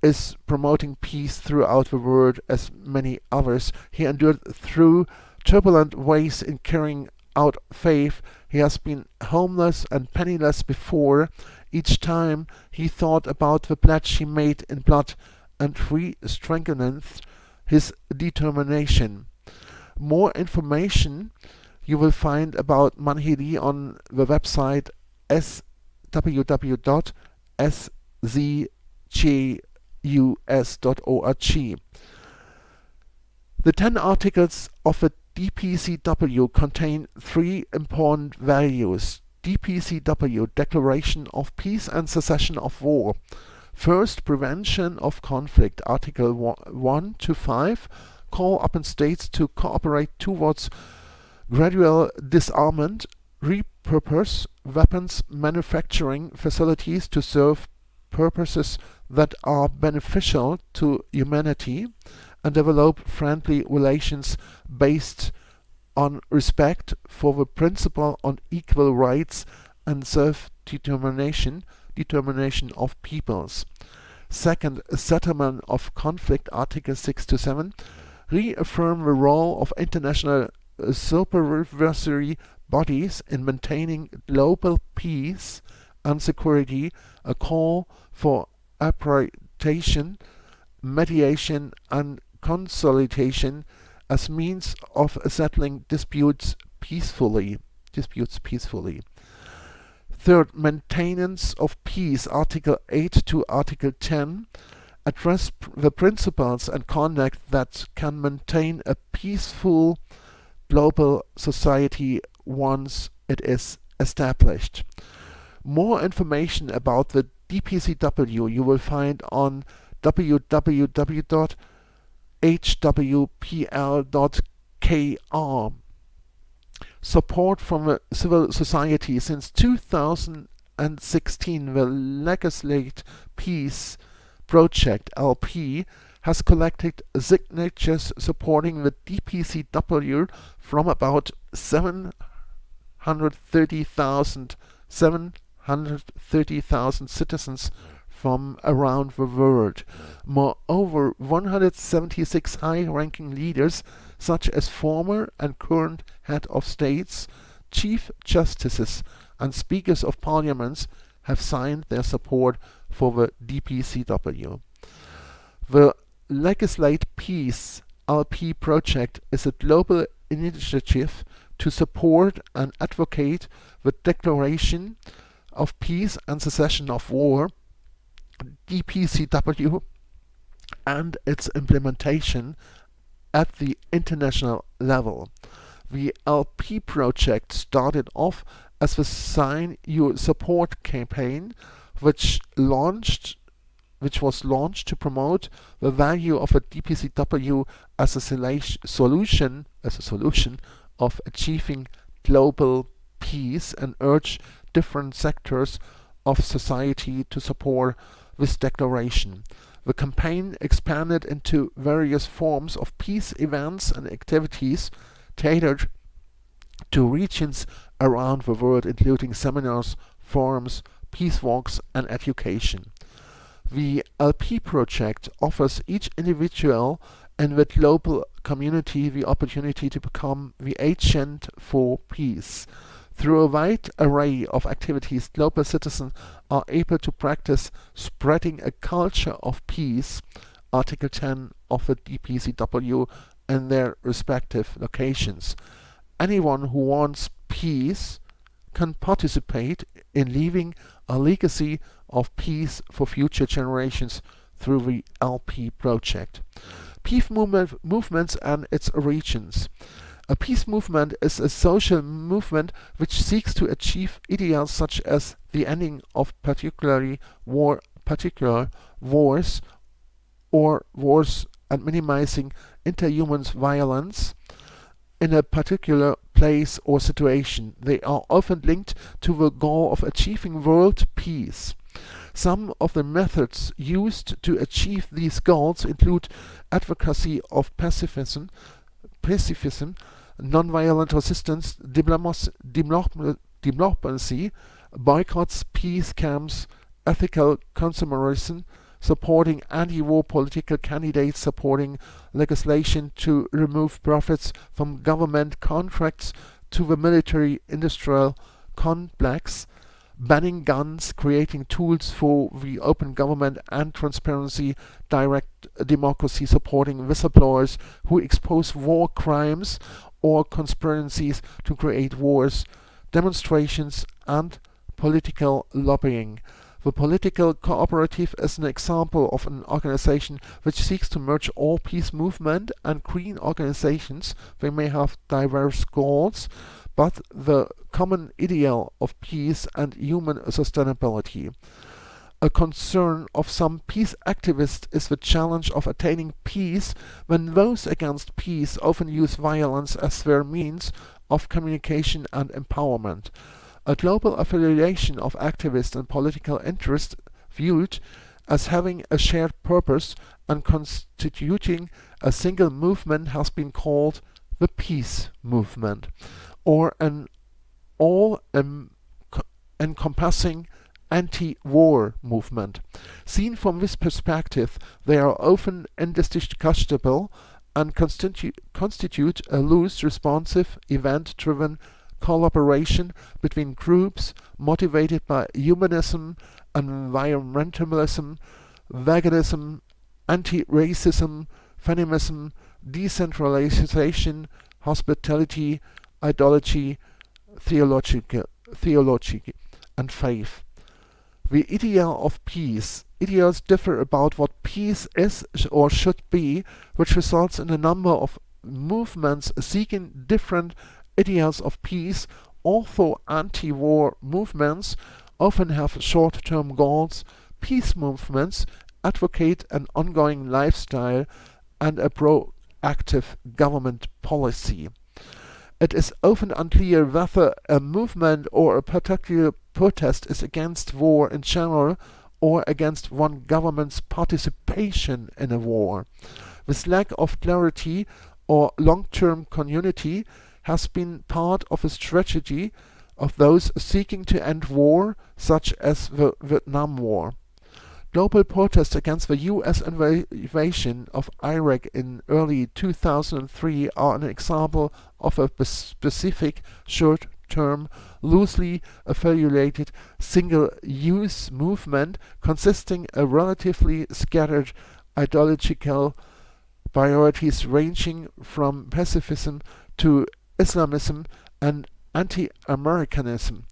is promoting peace throughout the world as many others. He endured through turbulent ways in carrying out faith. He has been homeless and penniless before. Each time he thought about the pledge he made in blood, and re-strengthened his determination. More information you will find about Man-hee Lee on the website www.szjus.org. The 10 articles of the DPCW contain 3 important values. DPCW Declaration of Peace and Cessation of War. First, prevention of conflict. Article 1 to 5 call upon states to cooperate towards gradual disarmament, repurpose weapons manufacturing facilities to serve purposes that are beneficial to humanity, and develop friendly relations based on respect for the principle on equal rights and self-determination of peoples. Second, settlement of conflict, Article 6 to 7, reaffirm the role of international supervisory bodies in maintaining global peace and security, a call for arbitration, mediation and consolidation as means of settling disputes peacefully. Third, maintenance of peace, Article 8 to Article 10, address the principles and conduct that can maintain a peaceful global society once it is established. More information about the DPCW you will find on www.hwpl.kr. Support from the civil society. Since 2016, the Legislate Peace Project LP has collected signatures supporting the DPCW from about 730,000 citizens from around the world. Moreover, 176 high-ranking leaders, such as former and current head of states, chief justices, and speakers of parliaments, have signed their support for the DPCW. The Legislate Peace LP project is a global initiative to support and advocate the declaration of peace and cessation of war, DPCW, and its implementation at the international level. The LP project started off as the Sign Your Support campaign, which was launched to promote the value of a DPCW as a solution of achieving global peace, and urge different sectors of society to support this declaration. The campaign expanded into various forms of peace events and activities tailored to regions around the world, including seminars, forums, peace walks, and education. The LP project offers each individual in the global community the opportunity to become the agent for peace. Through a wide array of activities, global citizens are able to practice spreading a culture of peace, Article 10 of the DPCW, in their respective locations. Anyone who wants peace can participate in leaving a legacy of peace for future generations through the LP project. Peace movements and its origins. A peace movement is a social movement which seeks to achieve ideals such as the ending of particular wars or wars, and minimizing interhuman violence in a particular place or situation. They are often linked to the goal of achieving world peace. Some of the methods used to achieve these goals include advocacy of pacifism, nonviolent resistance, diplomacy, boycotts, peace camps, ethical consumerism, supporting anti-war political candidates, supporting legislation to remove profits from government contracts to the military-industrial complex, banning guns, creating tools for the open government and transparency, direct democracy, supporting whistleblowers who expose war crimes or conspiracies to create wars, demonstrations, and political lobbying. The Political Cooperative is an example of an organization which seeks to merge all peace movement and green organizations. They may have diverse goals, but the common ideal of peace and human sustainability. A concern of some peace activists is the challenge of attaining peace when those against peace often use violence as their means of communication and empowerment. A global affiliation of activists and political interests viewed as having a shared purpose and constituting a single movement has been called the peace movement, or an all-encompassing anti-war movement. Seen from this perspective, they are often indistinguishable and constitute a loose, responsive, event-driven collaboration between groups motivated by humanism, environmentalism, veganism, anti-racism, feminism, decentralization, hospitality, ideology, theology, and faith. The ideal of peace. Ideals differ about what peace is or should be, which results in a number of movements seeking different ideals of peace. Although anti-war movements often have short-term goals, peace movements advocate an ongoing lifestyle and a proactive government policy. It is often unclear whether a movement or a particular protest is against war in general or against one government's participation in a war. This lack of clarity or long-term continuity has been part of a strategy of those seeking to end war, such as the Vietnam War. Global protests against the US invasion of Iraq in early 2003 are an example of a specific short-term, loosely affiliated single-use movement consisting of relatively scattered ideological priorities ranging from pacifism to Islamism and anti-Americanism.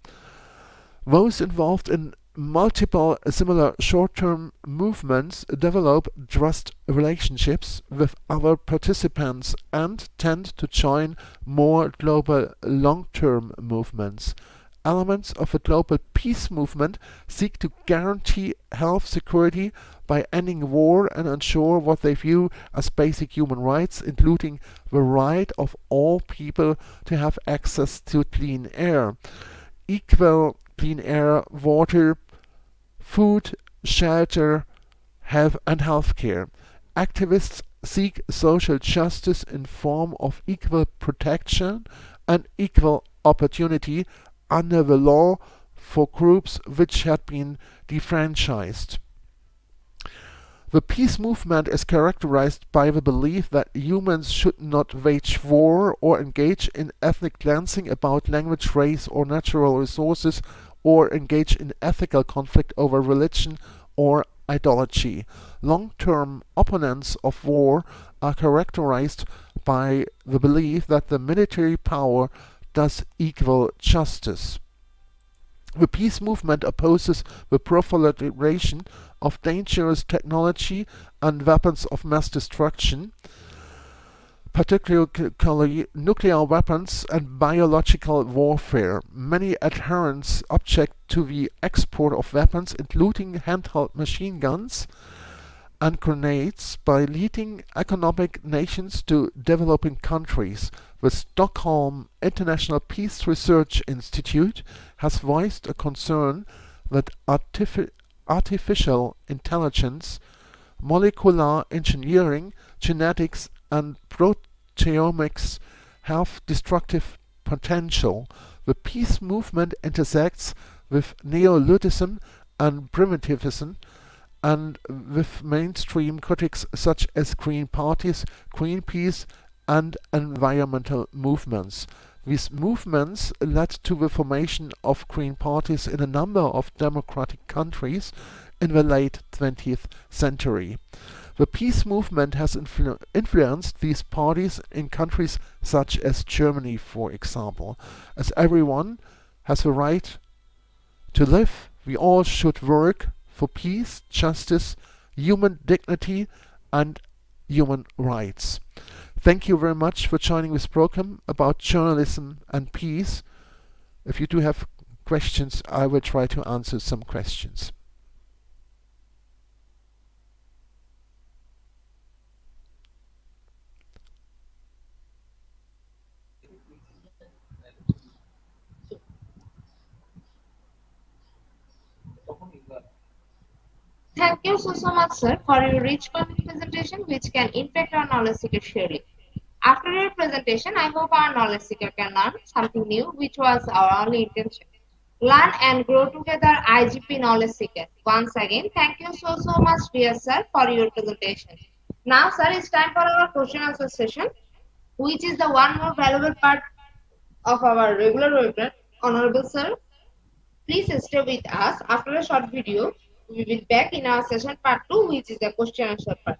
Those involved in multiple similar short-term movements develop trust relationships with other participants and tend to join more global long-term movements. Elements of the global peace movement seek to guarantee health security by ending war and ensure what they view as basic human rights, including the right of all people to have access to clean air, equal clean air, water, food, shelter, health and healthcare. Activists seek social justice in form of equal protection and equal opportunity under the law for groups which had been defranchised. The peace movement is characterized by the belief that humans should not wage war or engage in ethnic cleansing about language, race, or natural resources, or engage in ethical conflict over religion or ideology. Long-term opponents of war are characterized by the belief that the military power does equal justice. The peace movement opposes the proliferation of dangerous technology and weapons of mass destruction, particularly nuclear weapons and biological warfare. Many adherents object to the export of weapons, including handheld machine guns and grenades, by leading economic nations to developing countries. The Stockholm International Peace Research Institute has voiced a concern that artificial intelligence, molecular engineering, genetics, and proteomics have destructive potential. The peace movement intersects with neoluddism and primitivism, and with mainstream critics such as Green parties, Greenpeace, and environmental movements. These movements led to the formation of Green parties in a number of democratic countries in the late 20th century. The peace movement has influenced these parties in countries such as Germany, for example. As everyone has the right to live, we all should work for peace, justice, human dignity, and human rights. Thank you very much for joining this program about journalism and peace. If you do have questions, I will try to answer some questions. Thank you so much, sir, for your rich content presentation, which can impact our knowledge seeker surely. After your presentation, I hope our knowledge seeker can learn something new, which was our only intention. Learn and grow together, IGP knowledge seeker. Once again, thank you so much, dear sir, for your presentation. Now, sir, it's time for our question answer session, which is the one more valuable part of our regular webinar. Honorable sir, please stay with us. After a short video, we will be back in our session part 2, which is the question answer part.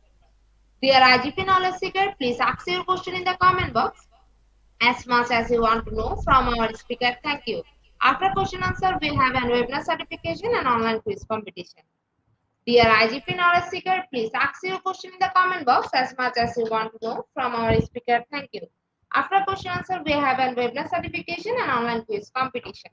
Dear IGP knowledge seeker, please ask your question in the comment box as much as you want to know from our speaker. Thank you. After question answer, we have an webinar certification and online quiz competition. Dear IGP knowledge seeker, please ask your question in the comment box as much as you want to know from our speaker. Thank you. After question answer, we have an webinar certification and online quiz competition.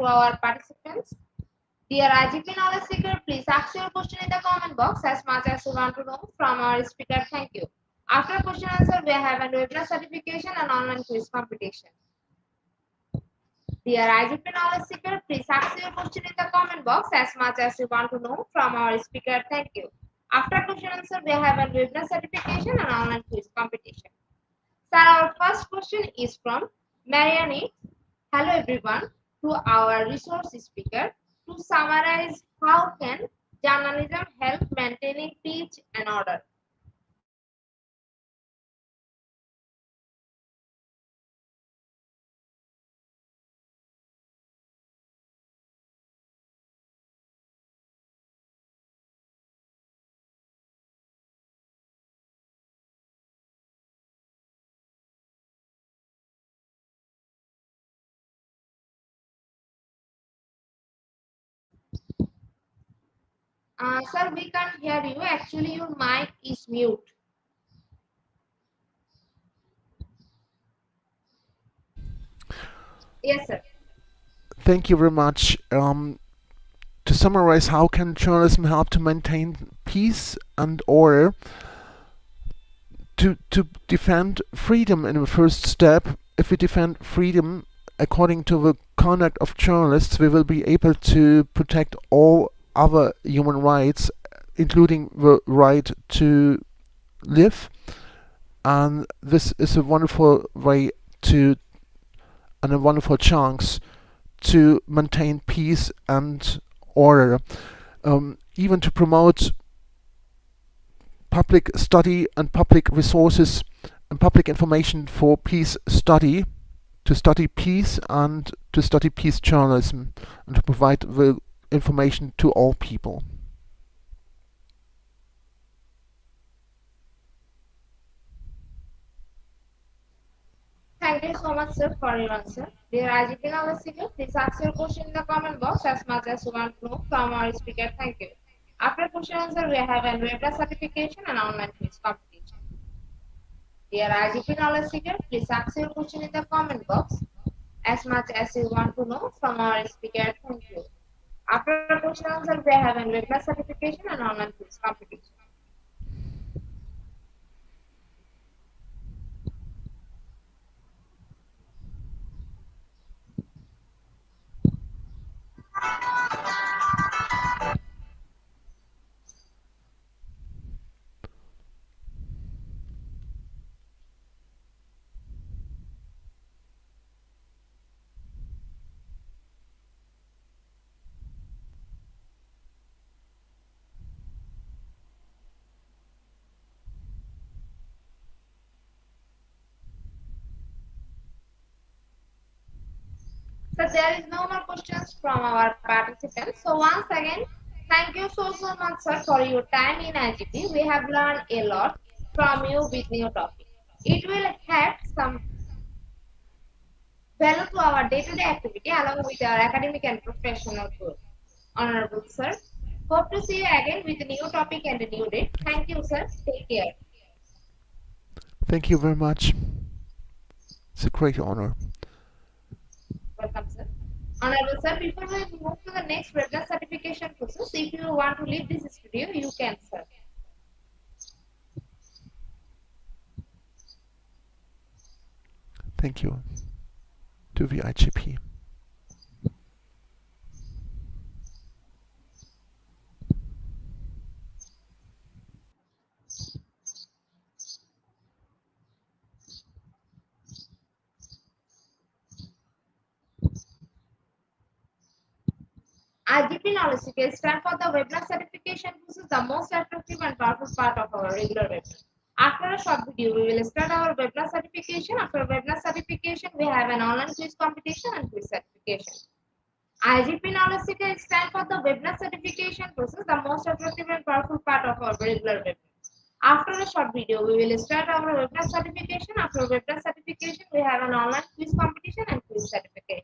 to our participants. Dear IGP Knowledge Seeker, please ask your question in the comment box as much as you want to know from our speaker. Thank you. After question answer, we have a webinar certification and online quiz competition. Dear IGP Knowledge Seeker, please ask your question in the comment box as much as you want to know from our speaker. Thank you. After question answer, we have a webinar certification and online quiz competition. Sir, our first question is from Mariani. Hello everyone. To our resource speaker, to summarize, how can journalism help maintaining peace and order? Sir, we can't hear you. Actually, your mic is mute. Yes, sir. Thank you very much. To summarize, how can journalism help to maintain peace and order? To defend freedom in the first step, if we defend freedom according to the conduct of journalists, we will be able to protect all other human rights, including the right to live. And this is a wonderful way to, and a wonderful chance to maintain peace and order. Even to promote public study and public resources and public information for peace study, to study peace and to study peace journalism, and to provide the information to all people. Thank you so much, sir, for your answer. Dear IGP Knowledge Seeker, please ask your question in the comment box as much as you want to know from our speaker. Thank you. After question answer, we have a webinar certification and online quiz competition. Dear IGP Knowledge Seeker, please ask your question in the comment box as much as you want to know from our speaker. Thank you. After question answer, we have a webinar certification and online quiz competition. So there is no more questions from our participants. So once again, thank you so much, sir, for your time in IGP. We have learned a lot from you with new topic. It will have some value to our day-to-day activity along with our academic and professional growth. Honorable sir, hope to see you again with a new topic and a new date. Thank you, sir. Take care. Thank you very much. It's a great honor. Welcome, sir. Honorable sir, before we move to the next webinar certification process, if you want to leave this studio, you can, sir. Thank you to the IGP. IGP Knowledge Seeker stand for the webinar certification, which is the most attractive and powerful part of our regular webinar. After a short video, we will start our webinar certification. After webinar certification, we have an online quiz competition and quiz certification. IGP Knowledge Seeker stand for the webinar certification, which is the most attractive and powerful part of our regular webinar. After a short video, we will start our webinar certification. After webinar certification, we have an online quiz competition and quiz certification.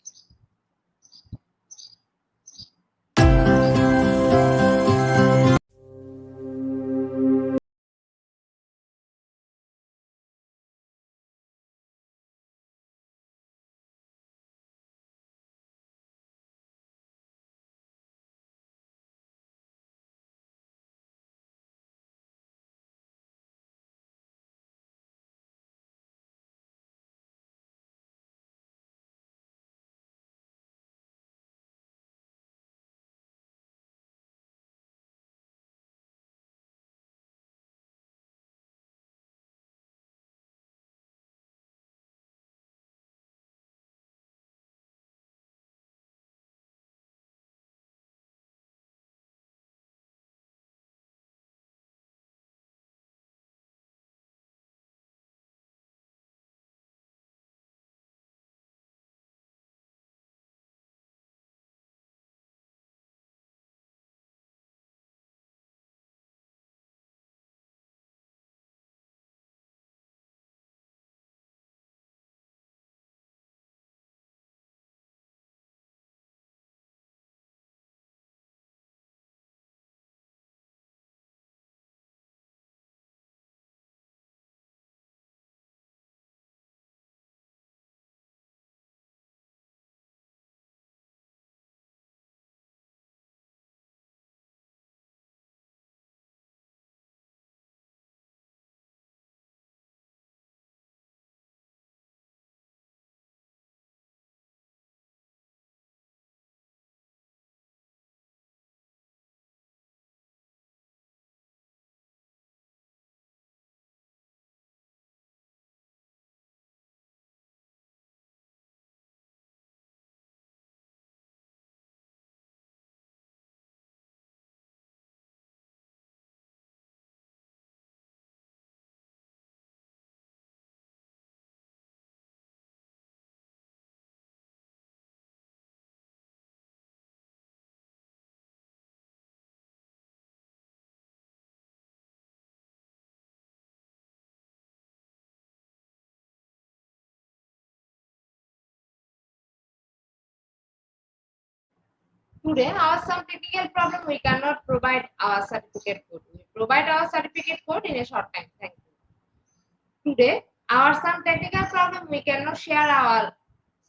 Today, our some technical problem we cannot provide our certificate code. We provide our certificate code in a short time. Thank you. Today, our some technical problem we cannot share our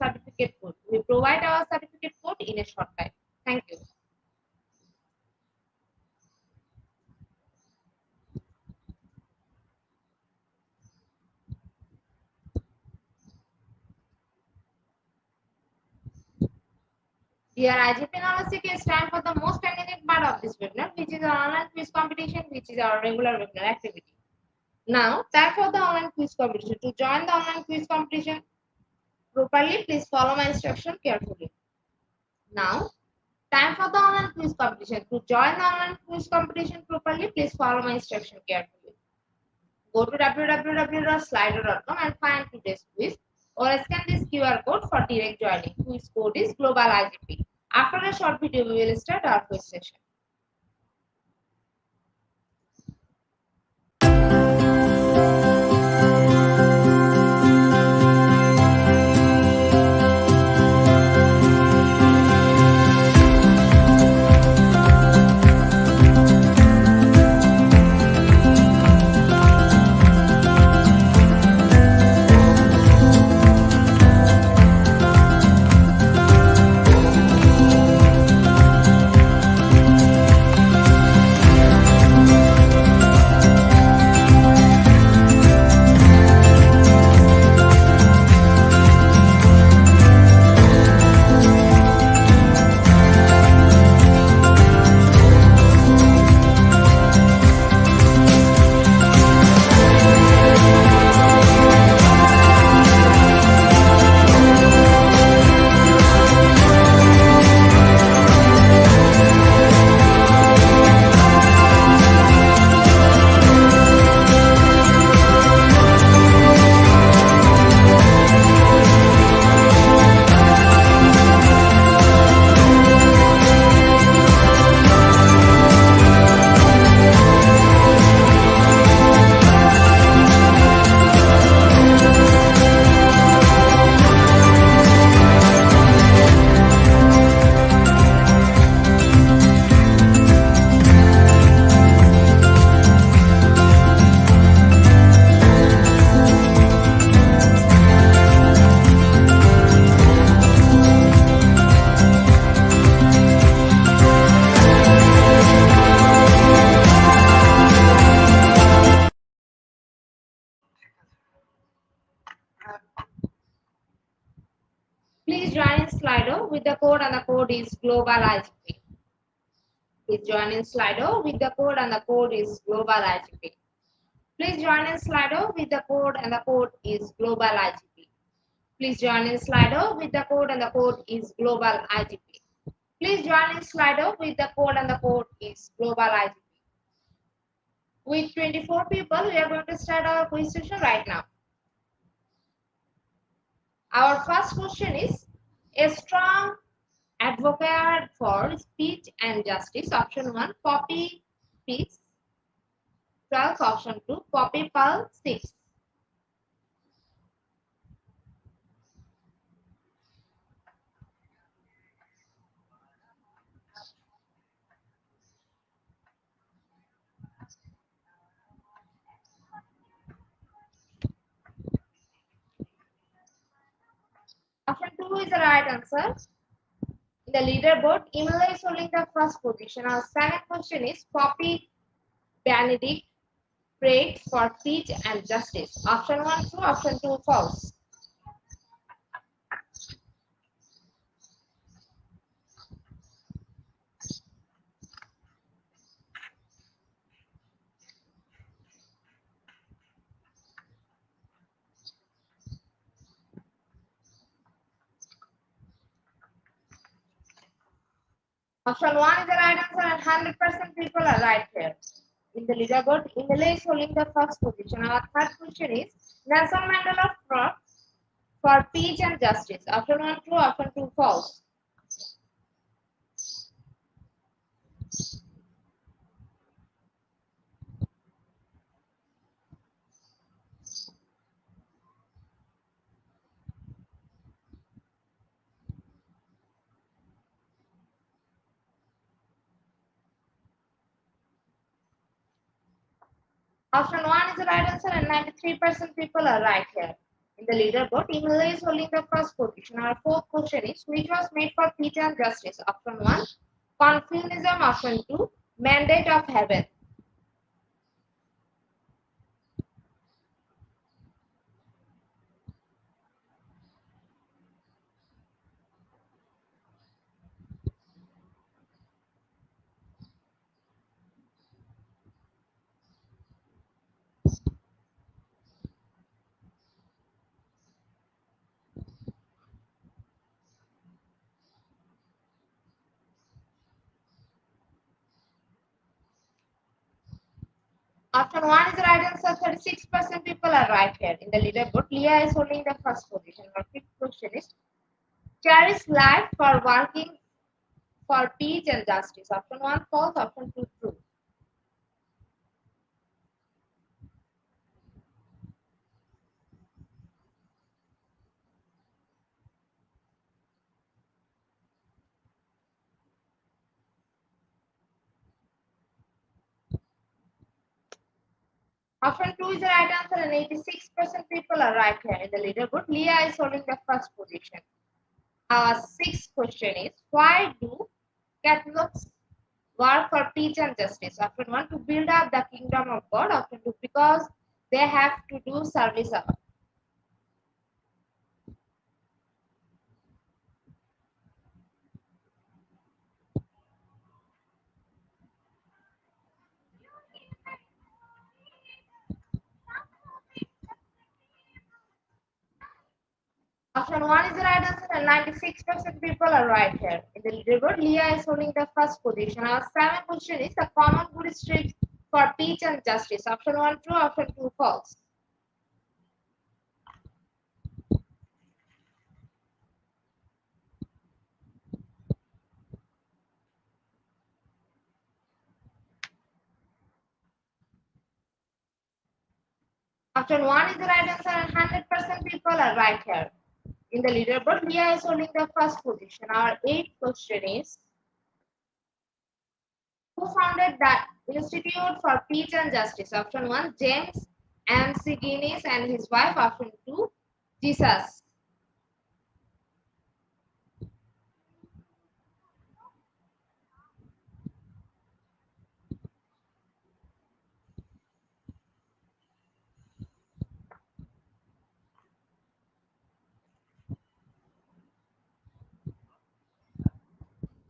certificate code. We provide our certificate code in a short time. Thank you. Dear IGP Knowledge, it's time for the most dynamic part of this webinar, which is our online quiz competition, which is our regular webinar activity. Now, time for the online quiz competition. To join the online quiz competition properly, please follow my instruction carefully. Now, time for the online quiz competition. To join the online quiz competition properly, please follow my instruction carefully. Go to www.slido.com and find today's quiz or scan this QR code for direct joining. Quiz code is Global IGP. After a short video, we will start our quiz session. Please join in Slido with the code and the code is Global IGP. Please join in Slido with the code and the code is Global IGP. Please join in Slido with the code and the code is Global IGP. Please join in Slido with the code and the code is Global IGP. Please join in Slido with the code and the code is Global IGP. With 24 people, we are going to start our quiz session right now. Our first question is, a strong advocate for speech and justice. Option 1, Poppy Peace. 12. Option 2, Poppy Pearl 6. Option 2 is the right answer. In the leaderboard, Imola is holding the first position. Our second question is, Poppy Benedict prayed for speech and justice. Option 1 true, option 2 false. Option 1 is the right answer and 100% people are right here. In the leaderboard, Imola is holding the first position. Our third question is, Nelson Mandela fought for peace and justice. Option 1 true, option 2 false. Option 1 is the right answer and 93% people are right here. In the leaderboard, Himalaya is holding the first position. Our fourth question is which was made for peace and justice? Option 1, Confucianism. Option 2, Mandate of Heaven. Option 1 is the right answer. 36% people are right here. In the leaderboard, Leah is holding the first position. Our fifth question is cherish life for working for peace and justice. Option 1 false. Option 2 true. Option 2 is the right answer and 86% people are right here. In the leaderboard, Leah is holding the first position. Our sixth question is why do Catholics work for peace and justice? Option 1 to build up the kingdom of God. Option 2 because they have to do service. Option 1 is the right answer and 96% people are right here. In the leaderboard, Leah is holding the first position. Our seventh question is the common good street for peace and justice. Option 1 true, option 2 false. Option 1 is the right answer and 100% people are right here. In the leaderboard, Leah is holding the first position. Our eighth question is who founded the Institute for Peace and Justice? Option 1 James M.C. Guinness and his wife. Option 2 Jesus.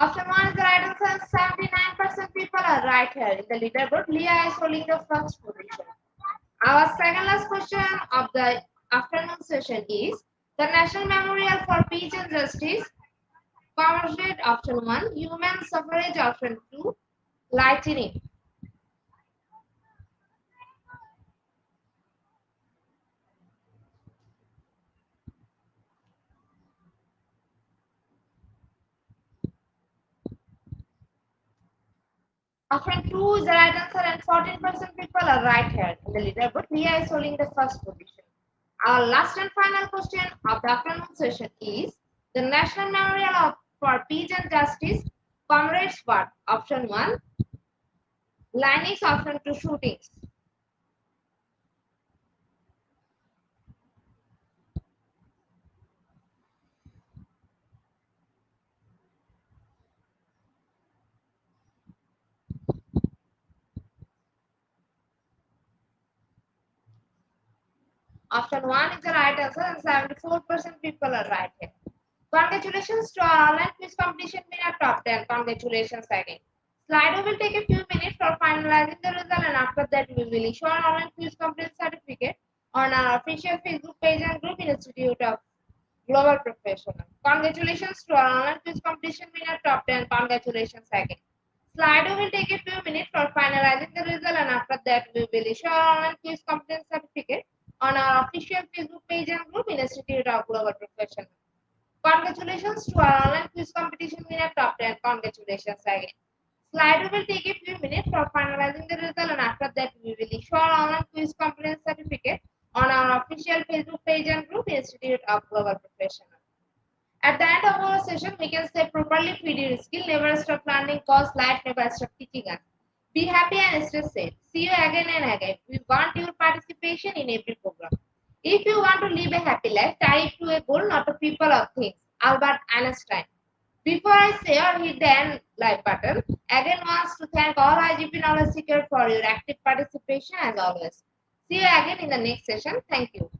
Option 1 is the right answer. 79% people are right here. In the leaderboard, Leah is holding the first position. Our second last question of the afternoon session is the National Memorial for Peace and Justice commemorate option 1, human suffrage option 2, lightning. Option 2 is the right answer and 14% people are right here. In the leaderboard, Leah is holding the first position. Our last and final question of the afternoon session is the National Memorial for Peace and Justice commemorates what? Option 1, linings, option 2, shootings. Option 1 is the right answer and 74% people are right here. Congratulations to our online quiz competition winner top 10. Congratulations again. Slido will take a few minutes for finalizing the result and after that we will issue our online quiz completion certificate on our official Facebook page and group Institute of Global Professional. Congratulations to our online quiz competition winner top 10. Congratulations again. Slido will take a few minutes for finalizing the result and after that we will issue our online quiz competence certificate on our official Facebook page and group Institute of Global Professional. Congratulations to our online quiz competition winner top 10. Congratulations again. Slido will take a few minutes for finalizing the result and after that we will issue our online quiz competence certificate on our official Facebook page and group Institute of Global Professional. At the end of our session, we can say properly feed your skill, never stop learning, cause life never stop teaching us. Be happy and stay safe. See you again and again. We want your participation in every program. If you want to live a happy life, tie it to a goal, not to people or things. Albert Einstein. Before I say or hit the end like button, again wants to thank all IGP Knowledge Seeker for your active participation as always. See you again in the next session. Thank you.